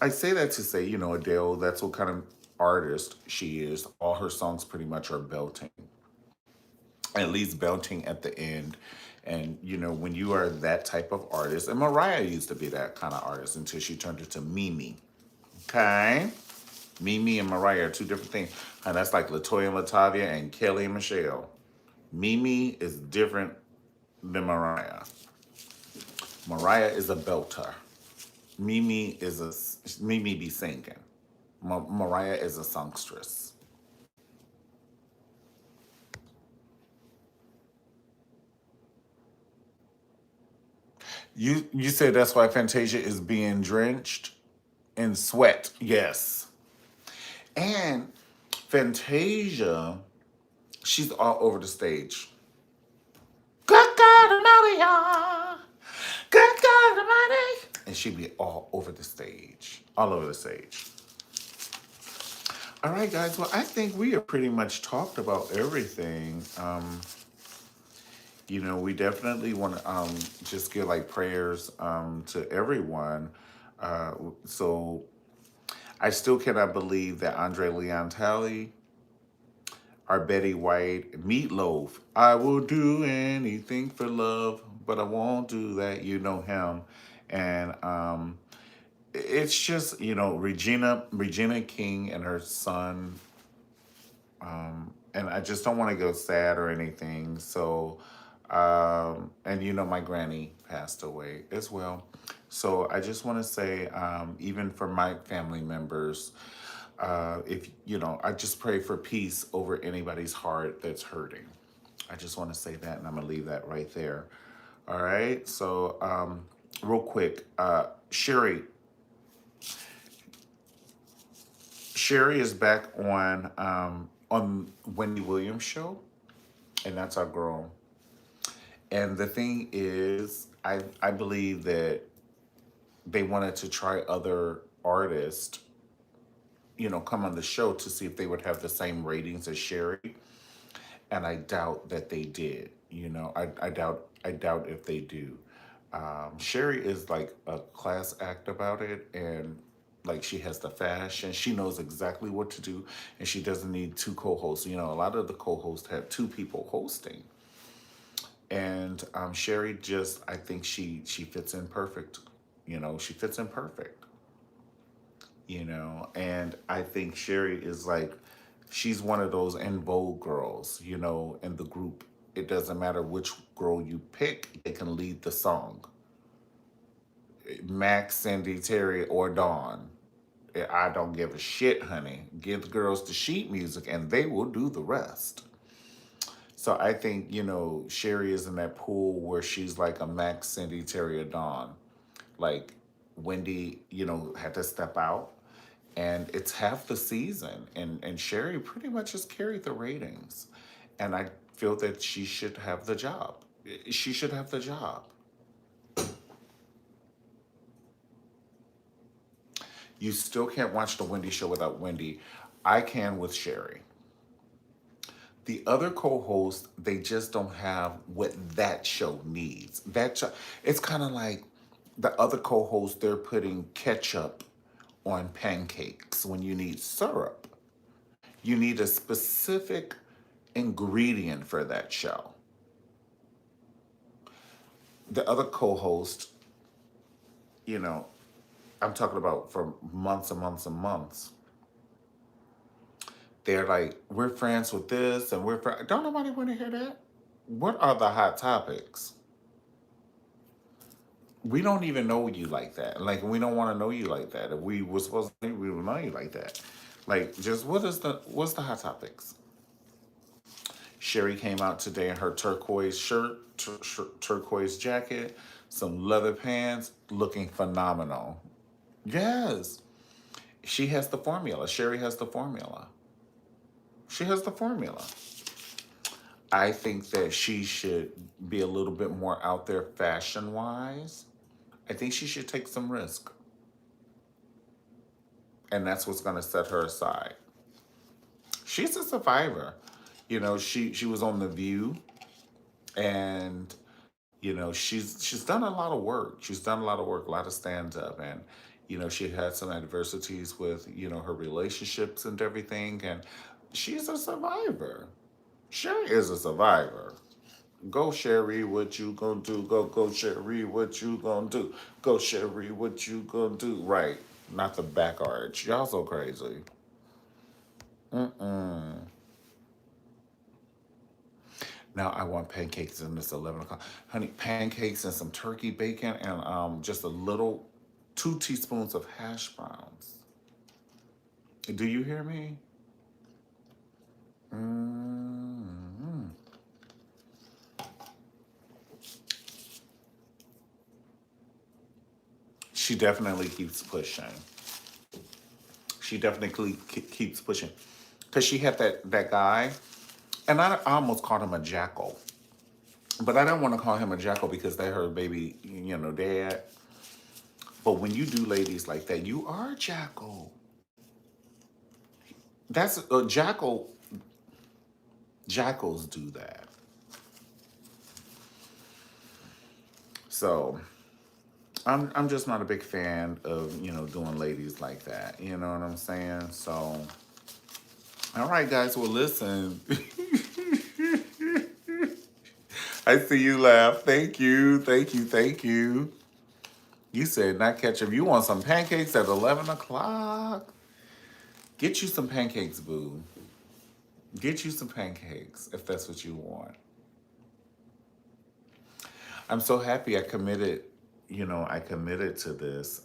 I say that to say, Adele, that's what kind of artist she is. All her songs pretty much are belting, at least belting at the end. And, when you are that type of artist, and Mariah used to be that kind of artist until she turned into Mimi. Okay? Mimi and Mariah are two different things. And that's like Latoya and Latavia and Kelly and Michelle. Mimi is different than Mariah. Mariah is a belter. Mimi be singing. Mariah is a songstress. You said that's why Fantasia is being drenched in sweat. Yes. And Fantasia, she's all over the stage. Good God Almighty, y'all. Good God Almighty. And she'd be all over the stage. All over the stage. All right, guys. Well, I think we have pretty much talked about everything. We definitely want to just give like prayers to everyone. So I still cannot believe that Andre Leon Talley, our Betty White, Meatloaf. I will do anything for love, but I won't do that. You know him, and it's just Regina King and her son, and I just don't want to go sad or anything. So, and my granny passed away as well. So I just want to say, even for my family members, if I just pray for peace over anybody's heart that's hurting. I just want to say that, and I'm gonna leave that right there. All right. So, real quick, Sherry is back on Wendy Williams show, and that's our girl. And the thing is, I believe that they wanted to try other artists, come on the show to see if they would have the same ratings as Sherry. and I doubt that they did. I doubt if they do. Sherry is like a class act about it, and like she has the fashion. She knows exactly what to do, and she doesn't need two co-hosts. A lot of the co-hosts have two people hosting, and Sherry just, I think she fits in perfect. She fits in perfect. And I think Sherry is like, she's one of those en vogue girls, in the group. It doesn't matter which girl you pick, they can lead the song. Max, Cindy, Terry, or Dawn. I don't give a shit, honey. Give the girls the sheet music and they will do the rest. So I think, Sherry is in that pool where she's like a Max, Cindy, Terry, or Dawn. Like Wendy, had to step out, and it's half the season, and Sherry pretty much has carried the ratings, and I feel that she should have the job. She should have the job. You still can't watch the Wendy show without Wendy. I can with Sherry. The other co-hosts, they just don't have what that show needs. It's kind of like the other co-hosts, they're putting ketchup on pancakes when you need syrup. You need a specific ingredient for that show. The other co-host, you know, I'm talking about for months and months and months, they're like, we're friends with this and we're friends. Don't nobody want to hear that? What are the hot topics? We don't even know you like that. Like, we don't want to know you like that. If we were supposed to, we would know you like that. Like, just what's the hot topics? Sherry came out today in her turquoise shirt, turquoise jacket, some leather pants, looking phenomenal. Yes, she has the formula. Sherry has the formula. She has the formula. I think that she should be a little bit more out there fashion wise. I think she should take some risk. And that's what's going to set her aside. She's a survivor. She was on The View, and she's done a lot of work. She's done a lot of work, a lot of stand up, and she had some adversities with her relationships and everything, and she's a survivor. Sherry is a survivor. Go Sherry, what you gonna do? Go Sherry, what you gonna do? Go Sherry, what you gonna do? Right, not the back arch. Y'all so crazy. Mm-mm. Now I want pancakes in this 11 o'clock. Honey, pancakes and some turkey bacon and just a little 2 teaspoons of hash browns. Do you hear me? Mm-hmm. She definitely keeps pushing. She definitely keeps pushing. Because she had that guy, and I almost called him a jackal. But I don't want to call him a jackal because they her baby, dad. But when you do ladies like that, you are a jackal. That's a jackal. Jackals do that. So I'm just not a big fan of doing ladies like that. You know what I'm saying? So all right, guys. Well, listen. I see you laugh. Thank you. Thank you. Thank you. You said not ketchup. You want some pancakes at 11 o'clock? Get you some pancakes, boo. Get you some pancakes if that's what you want. I'm so happy I committed. I committed to this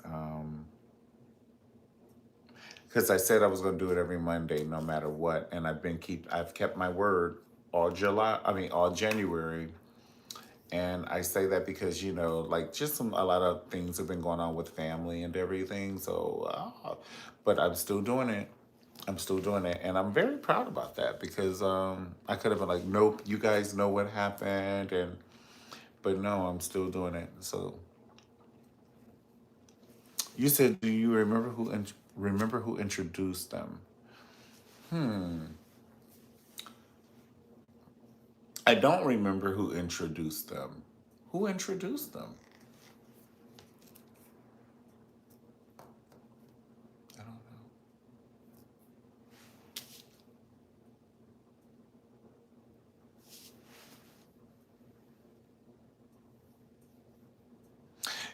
because I said I was going to do it every Monday, no matter what, and I've kept my word all July. I mean, all January. And I say that because like just a lot of things have been going on with family and everything. So, but I'm still doing it. I'm still doing it, and I'm very proud about that because I could have been like, nope, you guys know what happened, but no, I'm still doing it. So you said, do you remember who introduced them? Hmm. I don't remember who introduced them. Who introduced them? I don't know.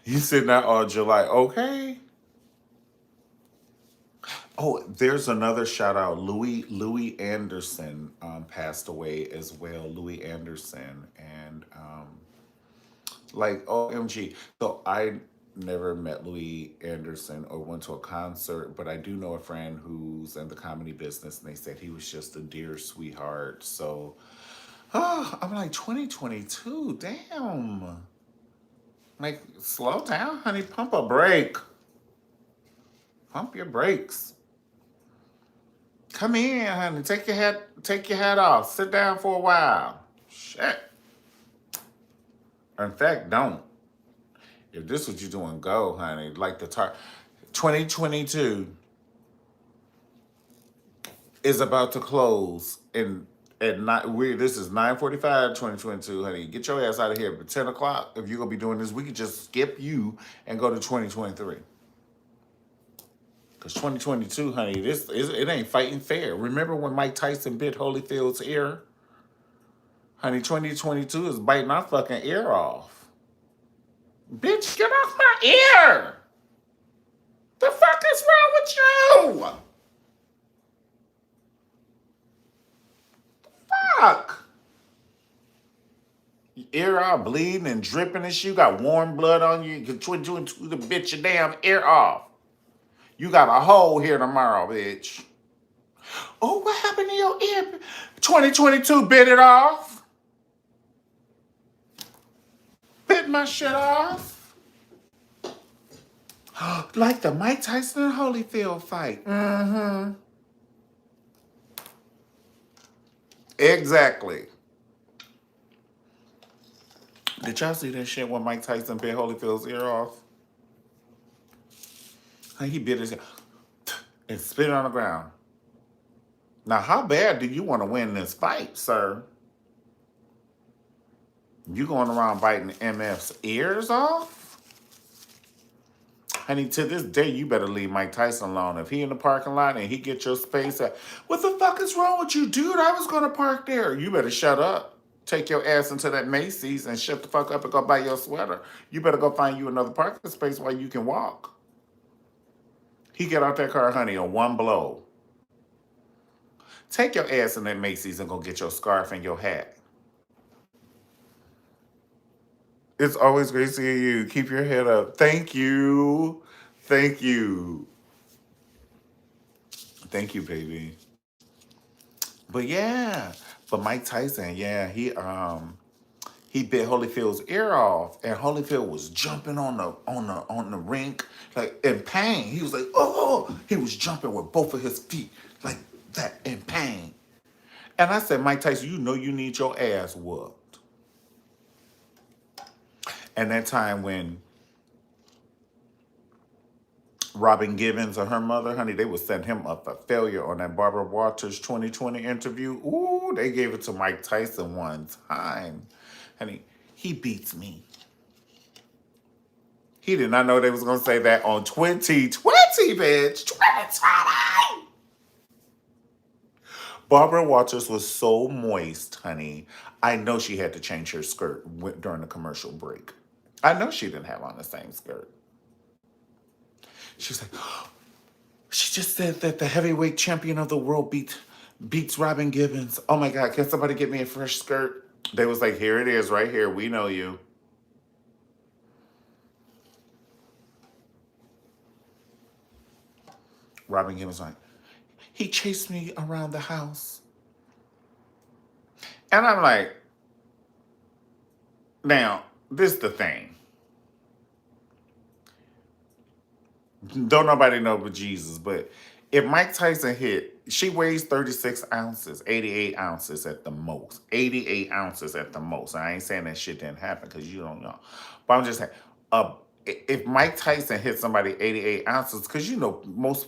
You said that all July. Okay. Oh, there's another shout out. Louis Anderson passed away as well. Louis Anderson and like OMG. So I never met Louis Anderson or went to a concert, but I do know a friend who's in the comedy business, and they said he was just a dear sweetheart. So I'm like 2022. Damn. Like slow down, honey. Pump a brake. Pump your brakes. Come in, honey. Take your hat off. Sit down for a while. Shit. In fact, don't. If this is what you're doing, go, honey. Like the 2022 is about to close in at night. This is 9:45, 2022, honey. Get your ass out of here. But 10 o'clock, if you're gonna be doing this, we could just skip you and go to 2023. Cause 2022, honey, it ain't fighting fair. Remember when Mike Tyson bit Holyfield's ear? Honey, 2022 is biting our fucking ear off. Bitch, get off my ear! The fuck is wrong with you? Fuck. Your ear all bleeding and dripping and shit. You got warm blood on you. You can to the bitch your damn ear off. You got a hole here tomorrow, bitch. Oh, what happened to your ear? 2022 bit it off. Bit my shit off. Like the Mike Tyson and Holyfield fight. Mm-hmm. Exactly. Did y'all see that shit when Mike Tyson bit Holyfield's ear off? He bit his ear and spit it on the ground. Now, how bad do you want to win this fight, sir? You going around biting MF's ears off? Honey, to this day, you better leave Mike Tyson alone. If he in the parking lot and he get your space, what the fuck is wrong with you, dude? I was going to park there. You better shut up. Take your ass into that Macy's and shut the fuck up and go buy your sweater. You better go find you another parking space while you can walk. He get out that car, honey, on one blow. Take your ass in that Macy's and go get your scarf and your hat. It's always great seeing you. Keep your head up. Thank you. Thank you. Thank you, baby. But yeah, but Mike Tyson, yeah, he bit Holyfield's ear off, and Holyfield was jumping on the rink like in pain. He was like, oh, he was jumping with both of his feet like that in pain. And I said, Mike Tyson, you know you need your ass whooped. And that time when Robin Givens or her mother, honey, they would set him up for failure on that Barbara Walters 2020 interview. Ooh, they gave it to Mike Tyson one time. Honey, he beats me. He did not know they was going to say that on 2020, bitch. 2020! Barbara Walters was so moist, honey. I know she had to change her skirt during the commercial break. I know she didn't have on the same skirt. She was like, she just said that the heavyweight champion of the world beats Robin Givens. Oh my God, can somebody get me a fresh skirt? They was like, here it is right here. We know you. Robin Givens was like, he chased me around the house. And I'm like, now, this is the thing. Don't nobody know but Jesus, but if Mike Tyson hit, she weighs 36 ounces, 88 ounces at the most. 88 ounces at the most. And I ain't saying that shit didn't happen because you don't know. But I'm just saying, if Mike Tyson hit somebody 88 ounces, because you know most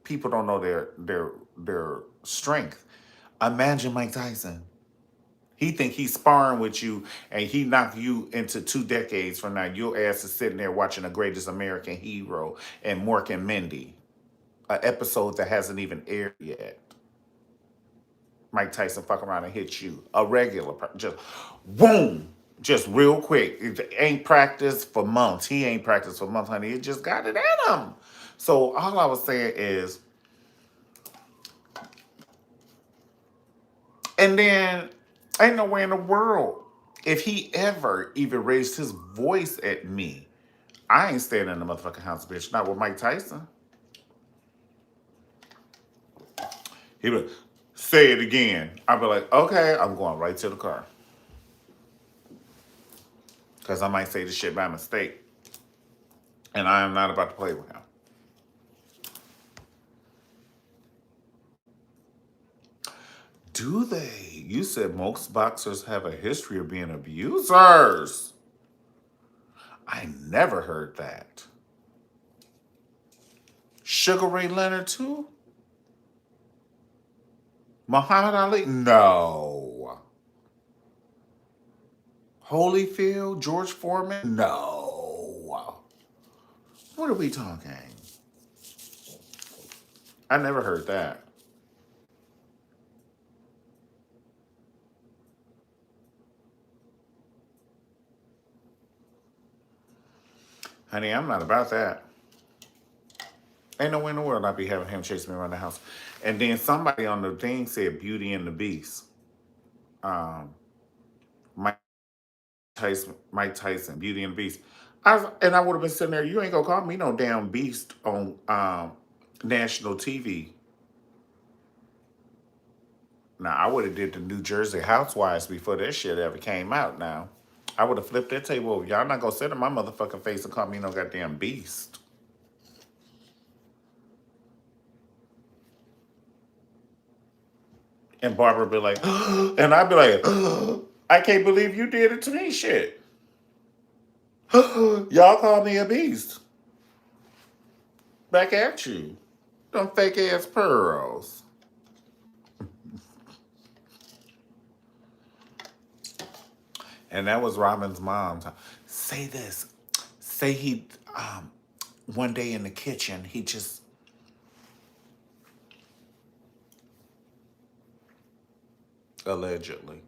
people don't know their strength. Imagine Mike Tyson. He think he's sparring with you, and he knock you into 2 decades from now. Your ass is sitting there watching The Greatest American Hero and Mork and Mindy, an episode that hasn't even aired yet. Mike Tyson fuck around and hit you, a regular, just boom, just real quick. It ain't practiced for months. He ain't practiced for months, honey. It just got it in him. So all I was saying is, and then ain't no way in the world if he ever even raised his voice at me. I ain't staying in the motherfucking house, bitch. Not with Mike Tyson. He would say it again. I'd be like, okay, I'm going right to the car. Because I might say the shit by mistake. And I am not about to play with him. Do they? You said most boxers have a history of being abusers. I never heard that. Sugar Ray Leonard too? Muhammad Ali? No. Holyfield? George Foreman? No. What are we talking? I never heard that. Honey, I'm not about that. Ain't no way in the world I'd be having him chase me around the house. And then somebody on the thing said Beauty and the Beast. Um, Mike Tyson, Beauty and the Beast. I would have been sitting there, you ain't gonna call me no damn beast on national TV. Now, I would have did the New Jersey Housewives before that shit ever came out now. I would have flipped that table over. Y'all not gonna sit in my motherfucking face and call me no goddamn beast. And Barbara be like, and I'd be like, I can't believe you did it to me, shit. Y'all call me a beast. Back at you. Them fake ass pearls. And that was Robin's mom. Say this. Say he, one day in the kitchen, he just, allegedly,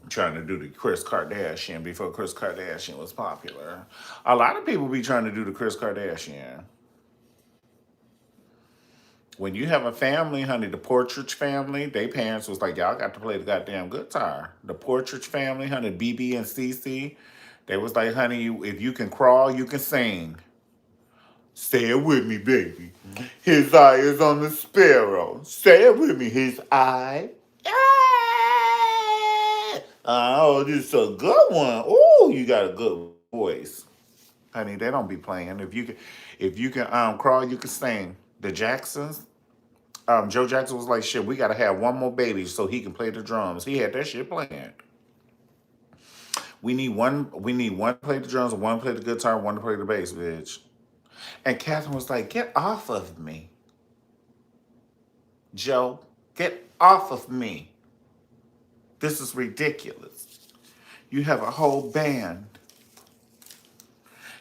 trying to do the Chris Kardashian before Chris Kardashian was popular. A lot of people be trying to do the Chris Kardashian. When you have a family, honey, the Portridge family, they parents was like, y'all got to play the goddamn guitar. The Portridge family, honey, BB and CC, they was like, honey, if you can crawl, you can sing. Say it with me, baby. His eye is on the sparrow. Say it with me, his eye. Oh, this is a good one. Oh, you got a good voice. Honey, they don't be playing. If you can crawl, you can sing. The Jacksons, Joe Jackson was like, shit, we gotta have one more baby so he can play the drums. He had that shit playing. We need one to play the drums, one to play the guitar, one to play the bass, bitch. And Catherine was like, get off of me. Joe, get off of me. This is ridiculous. You have a whole band.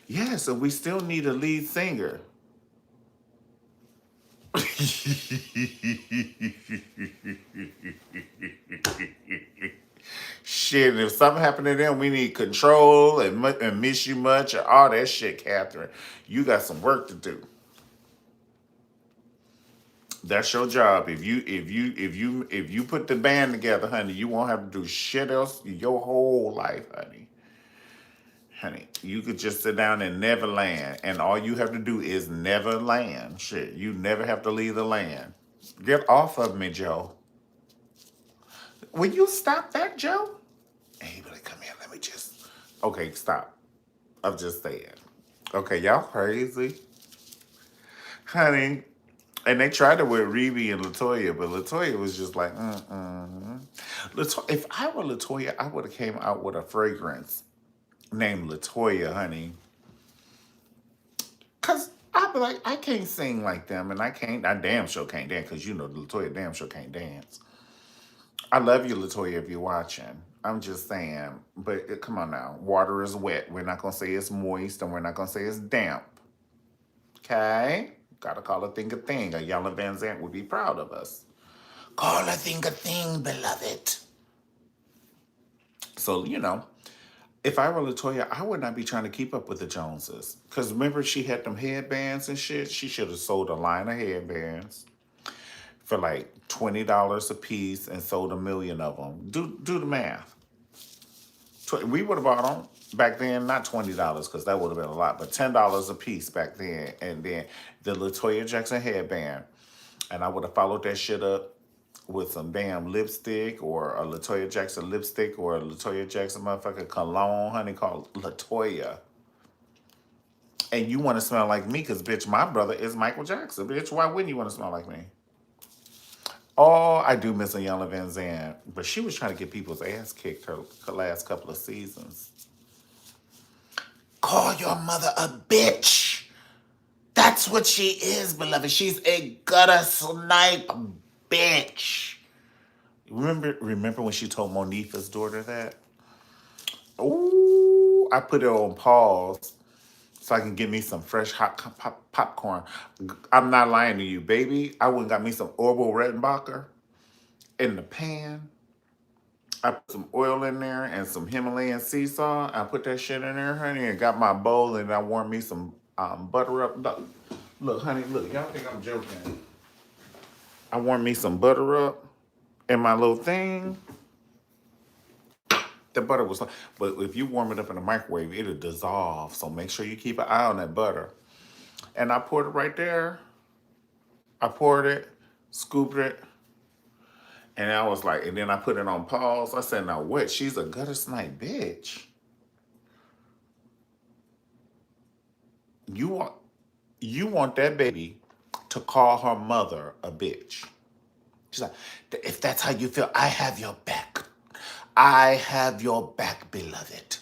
Yes, and we still need a lead singer. Shit, if something happened to them, we need control and miss you much or all that shit, Catherine. You got some work to do. That's your job. If you put the band together, honey, you won't have to do shit else your whole life, honey. Honey, you could just sit down and never land, and all you have to do is never land. Shit, you never have to leave the land. Get off of me, Joe. Will you stop that, Joe? And he be like, come here, let me just. Okay, stop. I'm just saying. Okay, y'all crazy. Honey. And they tried it with Rebe and Latoya, but Latoya was just like, if I were Latoya, I would have came out with a fragrance named Latoya, honey. Cause I be like, I can't sing like them, and I damn sure can't dance, because you know Latoya damn sure can't dance. I love you, Latoya, if you're watching. I'm just saying, but come on now. Water is wet. We're not gonna say it's moist, and we're not gonna say it's damp. Okay? Gotta call a thing a thing. A Yella Van Zant would be proud of us. Call a thing, beloved. So, if I were Latoya, I would not be trying to keep up with the Joneses. Because remember, she had them headbands and shit? She should have sold a line of headbands for like $20 a piece and sold 1 million of them. Do the math. We would have bought them back then, not $20 because that would have been a lot, but $10 a piece back then. And then the Latoya Jackson headband. And I would have followed that shit up with some damn lipstick or a Latoya Jackson lipstick or a Latoya Jackson motherfucking cologne, honey, called Latoya. And you want to smell like me because, bitch, my brother is Michael Jackson. Bitch, why wouldn't you want to smell like me? Oh, I do miss Iyanla Van Zandt, but she was trying to get people's ass kicked her last couple of seasons. Call your mother a bitch. That's what she is, beloved. She's a gutter snipe bitch. Remember when she told Monifa's daughter that? Ooh, I put it on pause so I can get me some fresh hot popcorn. I'm not lying to you, baby. I went and got me some Orville Redenbacher in the pan. I put some oil in there and some Himalayan sea salt. I put that shit in there, honey, and got my bowl, and I warmed me some butter up. Look, honey, look. Y'all think I'm joking. I warmed me some butter up in my little thing. The butter was, but if you warm it up in the microwave, it'll dissolve. So make sure you keep an eye on that butter. And I poured it right there. I poured it, scooped it, and I was like, and then I put it on pause. I said, now what? She's a gutter snipe bitch. You want that baby to call her mother a bitch. She's like, if that's how you feel, I have your back. I have your back, beloved.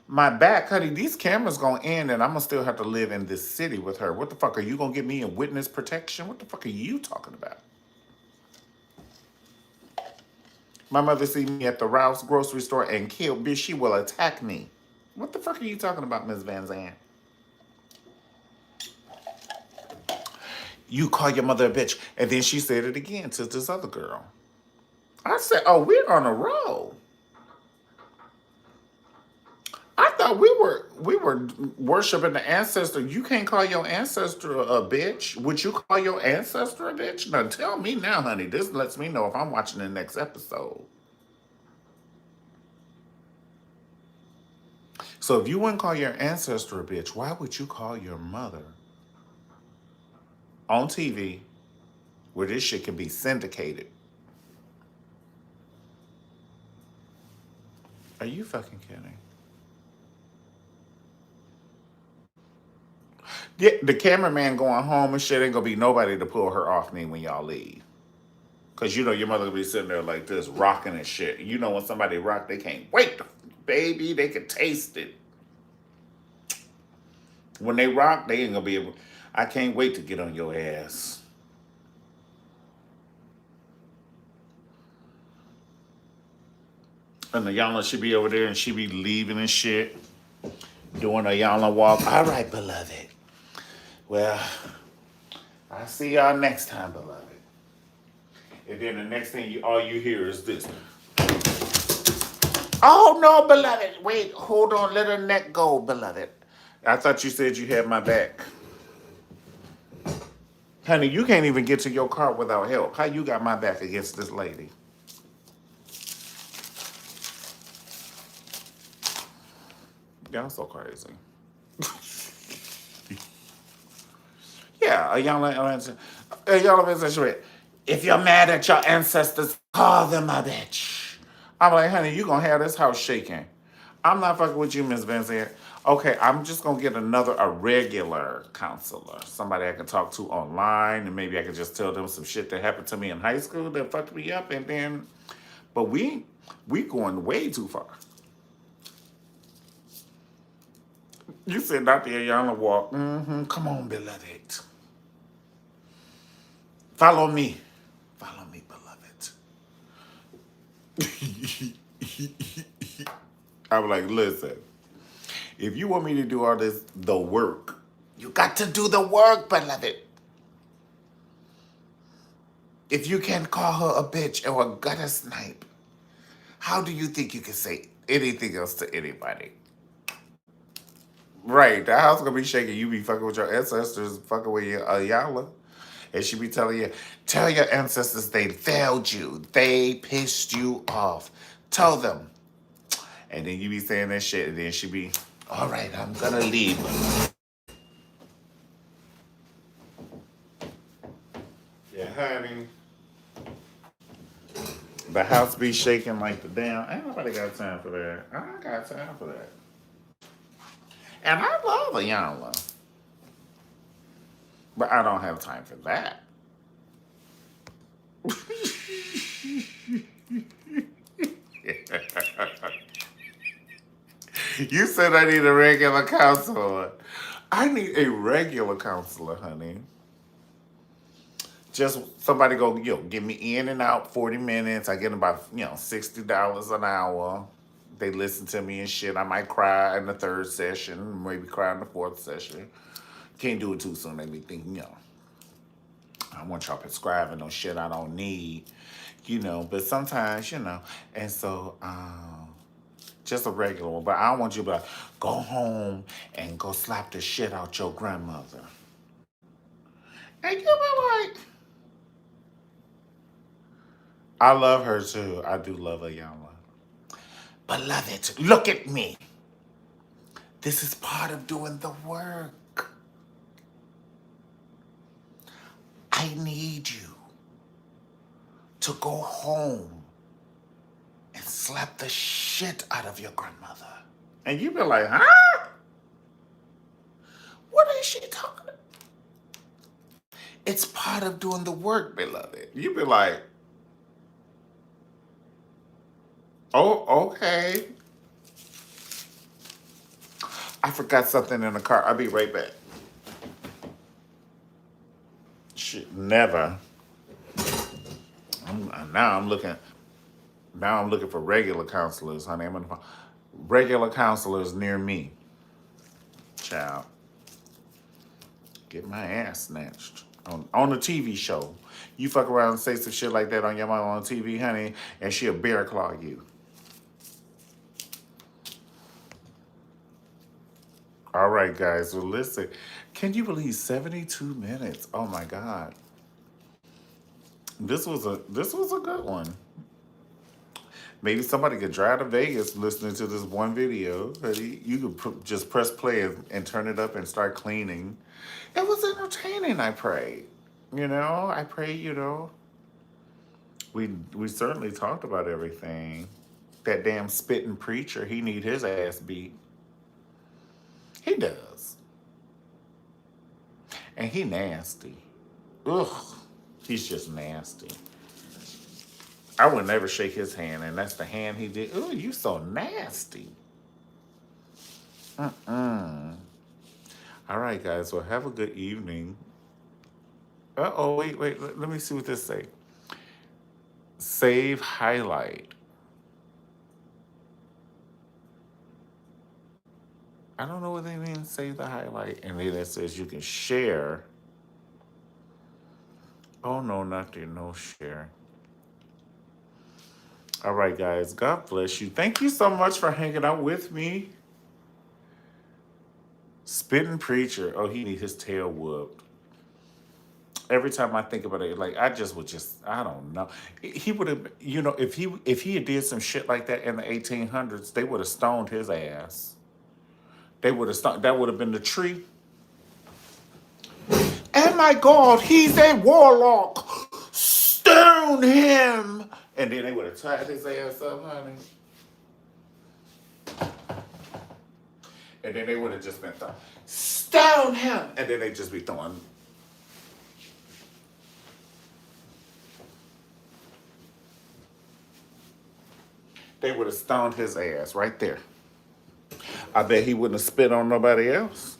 My back, honey, these cameras gonna end and I'm gonna still have to live in this city with her. What the fuck? Are you gonna get me in witness protection? What the fuck are you talking about? My mother see me at the Ralph's grocery store and kill, bitch, she will attack me. What the fuck are you talking about, Miss Van Zandt? You call your mother a bitch. And then she said it again to this other girl. I said, oh, we're on a roll. I thought we were worshiping the ancestor. You can't call your ancestor a bitch. Would you call your ancestor a bitch? Now tell me now, honey. This lets me know if I'm watching the next episode. So if you wouldn't call your ancestor a bitch, why would you call your mother on TV where this shit can be syndicated? Are you fucking kidding? Yeah, the cameraman going home and shit ain't gonna be nobody to pull her off me when y'all leave. Cause you know your mother gonna be sitting there like this, rocking and shit. You know when somebody rock, they can't wait, baby. They can taste it. When they rock, they ain't gonna be able. I can't wait to get on your ass. And the Yana should be over there and she be leaving and shit, doing a Yana walk. All right, beloved. Well, I'll see y'all next time, beloved. And then the next thing all you hear is this. Oh no, beloved. Wait, hold on. Let her neck go, beloved. I thought you said you had my back. Honey, you can't even get to your car without help. How you got my back against this lady? Y'all so crazy. Yeah, y'all, if you're mad at your ancestors, call them a bitch. I'm like, honey, you gonna have this house shaking. I'm not fucking with you, Miss Van Zandt. Okay, I'm just gonna get a regular counselor, somebody I can talk to online, and maybe I can just tell them some shit that happened to me in high school that fucked me up, and then, but we going way too far. You said Dr. Ayala walk. Come on, beloved. Follow me. Follow me, beloved. I'm like, listen, if you want me to do all this, the work, you got to do the work, beloved. If you can't call her a bitch or a gutter snipe, how do you think you can say anything else to anybody? Right, the house gonna be shaking. You be fucking with your ancestors, fucking with your Ayala. And she be telling you, tell your ancestors they failed you. They pissed you off. Tell them. And then you be saying that shit, and then she be, all right, I'm gonna leave. Yeah, honey. The house be shaking like the damn. Ain't nobody got time for that. I ain't got time for that. And I love Ayala, but I don't have time for that. You said I need a regular counselor. I need a regular counselor, honey. Just somebody go, get me in and out 40 minutes. I get about, $60 an hour. They listen to me and shit. I might cry in the third session, maybe cry in the fourth session. Can't do it too soon. They be thinking, I want y'all prescribing no shit I don't need, but sometimes, and so, just a regular one. But I don't want you to be like, go home and go slap the shit out your grandmother. And you be like, I love her too. I do love Ayala. Beloved, look at me. This is part of doing the work. I need you to go home and slap the shit out of your grandmother. And you be like, huh? What is she talking about? It's part of doing the work, beloved. You be like, oh, okay. I forgot something in the car. I'll be right back. Shit, never. Now I'm looking. Now I'm looking for regular counselors, honey. I'm gonna find regular counselors near me. Child, get my ass snatched on a TV show. You fuck around and say some shit like that on your mom on TV, honey, and she'll bear claw you. All right, guys. Well, listen. Can you believe 72 minutes? Oh my God. This was a good one. Maybe somebody could drive to Vegas listening to this one video. You could just press play and turn it up and start cleaning. It was entertaining, I pray. I pray, we certainly talked about everything. That damn spitting preacher, he need his ass beat. He does. And he nasty. Ugh. He's just nasty. I would never shake his hand, and that's the hand he did. Ooh, you so nasty. Mm-mm. All right, guys. Well, have a good evening. Uh-oh, wait. Let me see what this say. Save highlight. I don't know what they mean, save the highlight. And then it says you can share. Oh, no, nothing, no share. All right, guys. God bless you. Thank you so much for hanging out with me. Spitting preacher. Oh, he need his tail whooped. Every time I think about it, like I don't know. He would have, if he had did some shit like that in the 1800s, they would have stoned his ass. They would have stoned. That would have been the tree. Oh my God, he's a warlock. Stone him. And then they would have tied his ass up, honey. And then they would have just been throwing, stone him. And then they just be throwing. They would have stoned his ass right there. I bet he wouldn't have spit on nobody else.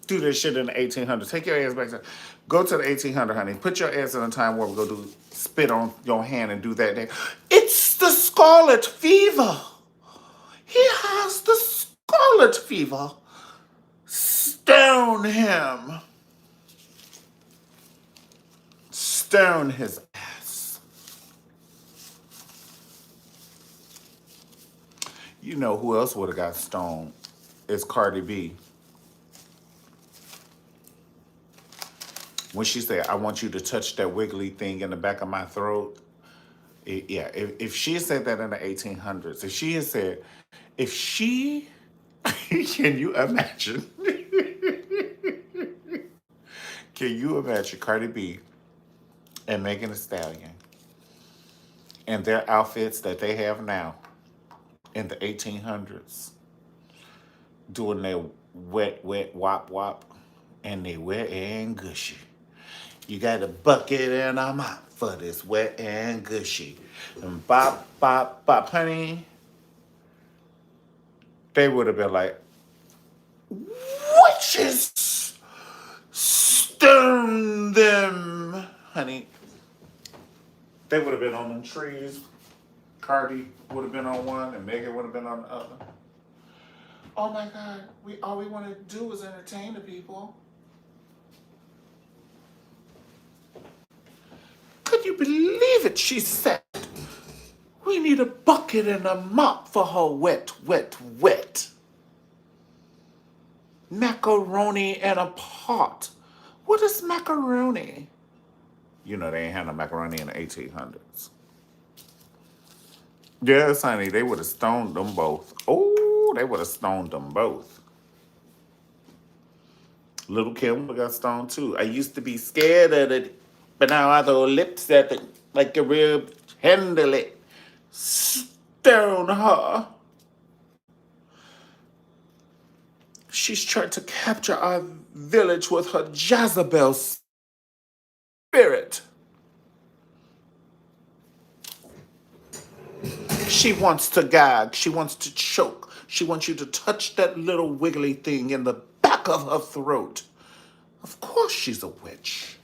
Do this shit in the 1800s. Take your ass back to, go to the 1800s, honey. Put your ass in a time where we go do spit on your hand and do that day. It's the scarlet fever. He has the scarlet fever. Stone him. Stone his ass. You know who else would have got stoned? It's Cardi B. When she said, I want you to touch that wiggly thing in the back of my throat. Yeah, if she had said that in the 1800s, if she had said, if she, can you imagine? Can you imagine Cardi B and Megan Thee Stallion and their outfits that they have now in the 1800s doing their wet, wet, wop, wop, and they wet and gushy. You got a bucket and a mop for this wet and gushy. And bop, bop, bop, honey. They would have been like, witches, stone them, honey. They would have been on them trees. Cardi would have been on one, and Megan would have been on the other. Oh my God, all we want to do is entertain the people. Could you believe it? She said, we need a bucket and a mop for her wet, wet, wet. Macaroni and a pot. What is macaroni? You know they ain't had no macaroni in the 1800s. Yes, honey, they would have stoned them both. Oh, they would have stoned them both. Little Kim would have got stoned too. I used to be scared of it, but now I throw lips at it like a real handle it. Stone her. She's trying to capture our village with her Jezebel spirit. She wants to gag. She wants to choke. She wants you to touch that little wiggly thing in the back of her throat. Of course she's a witch.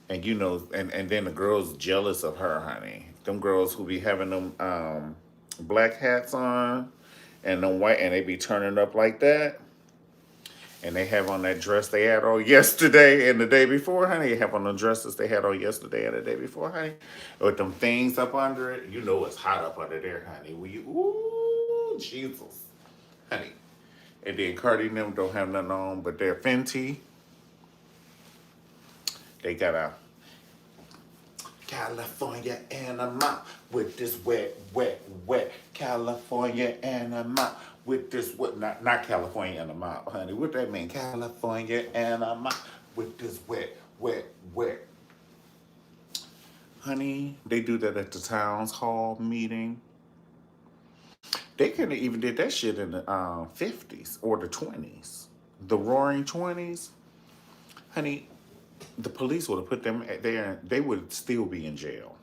And you know, and then the girls jealous of her, honey. Them girls who be having them black hats on and them white, and they be turning up like that. And they have on that dress they had on yesterday and the day before, honey. They have on the dresses they had on yesterday and the day before, honey. With them things up under it. You know it's hot up under there, honey. Ooh, Jesus. Honey. And then Cardi and them don't have nothing on but their Fenty. They got a California anima with this wet, wet, wet. California anima with this what? Not California anima, honey. What that mean? California anima with this wet, wet, wet. Honey, they do that at the Towns Hall meeting. They couldn't even did that shit in the 50s or the 20s. The roaring 20s. Honey, the police would have put them there, they would still be in jail.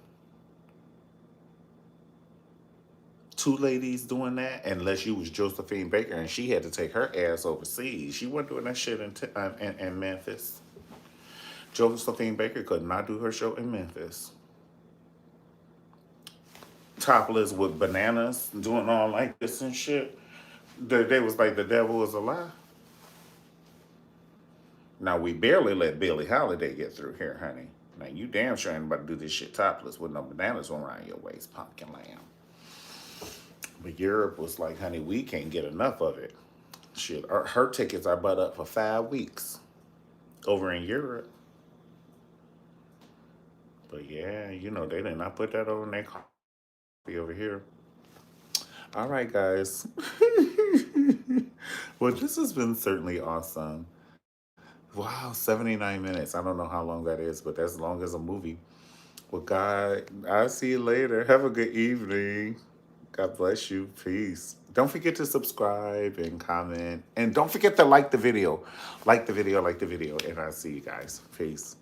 Two ladies doing that, unless you was Josephine Baker and she had to take her ass overseas. She wasn't doing that shit in Memphis. Josephine Baker could not do her show in Memphis. Topless with bananas, doing all like this and shit. They was like the devil is a lie. Now, we barely let Billie Holiday get through here, honey. Now, you damn sure ain't about to do this shit topless with no bananas around your waist, pumpkin lamb. But Europe was like, honey, we can't get enough of it. Shit, her tickets are bought up for 5 weeks over in Europe. But yeah, you know, they did not put that over in their coffee over here. All right, guys. Well, this has been certainly awesome. Wow, 79 minutes. I don't know how long that is, but that's as long as a movie. Well, God, I'll see you later. Have a good evening. God bless you. Peace. Don't forget to subscribe and comment. And don't forget to like the video. Like the video, like the video. And I'll see you guys. Peace.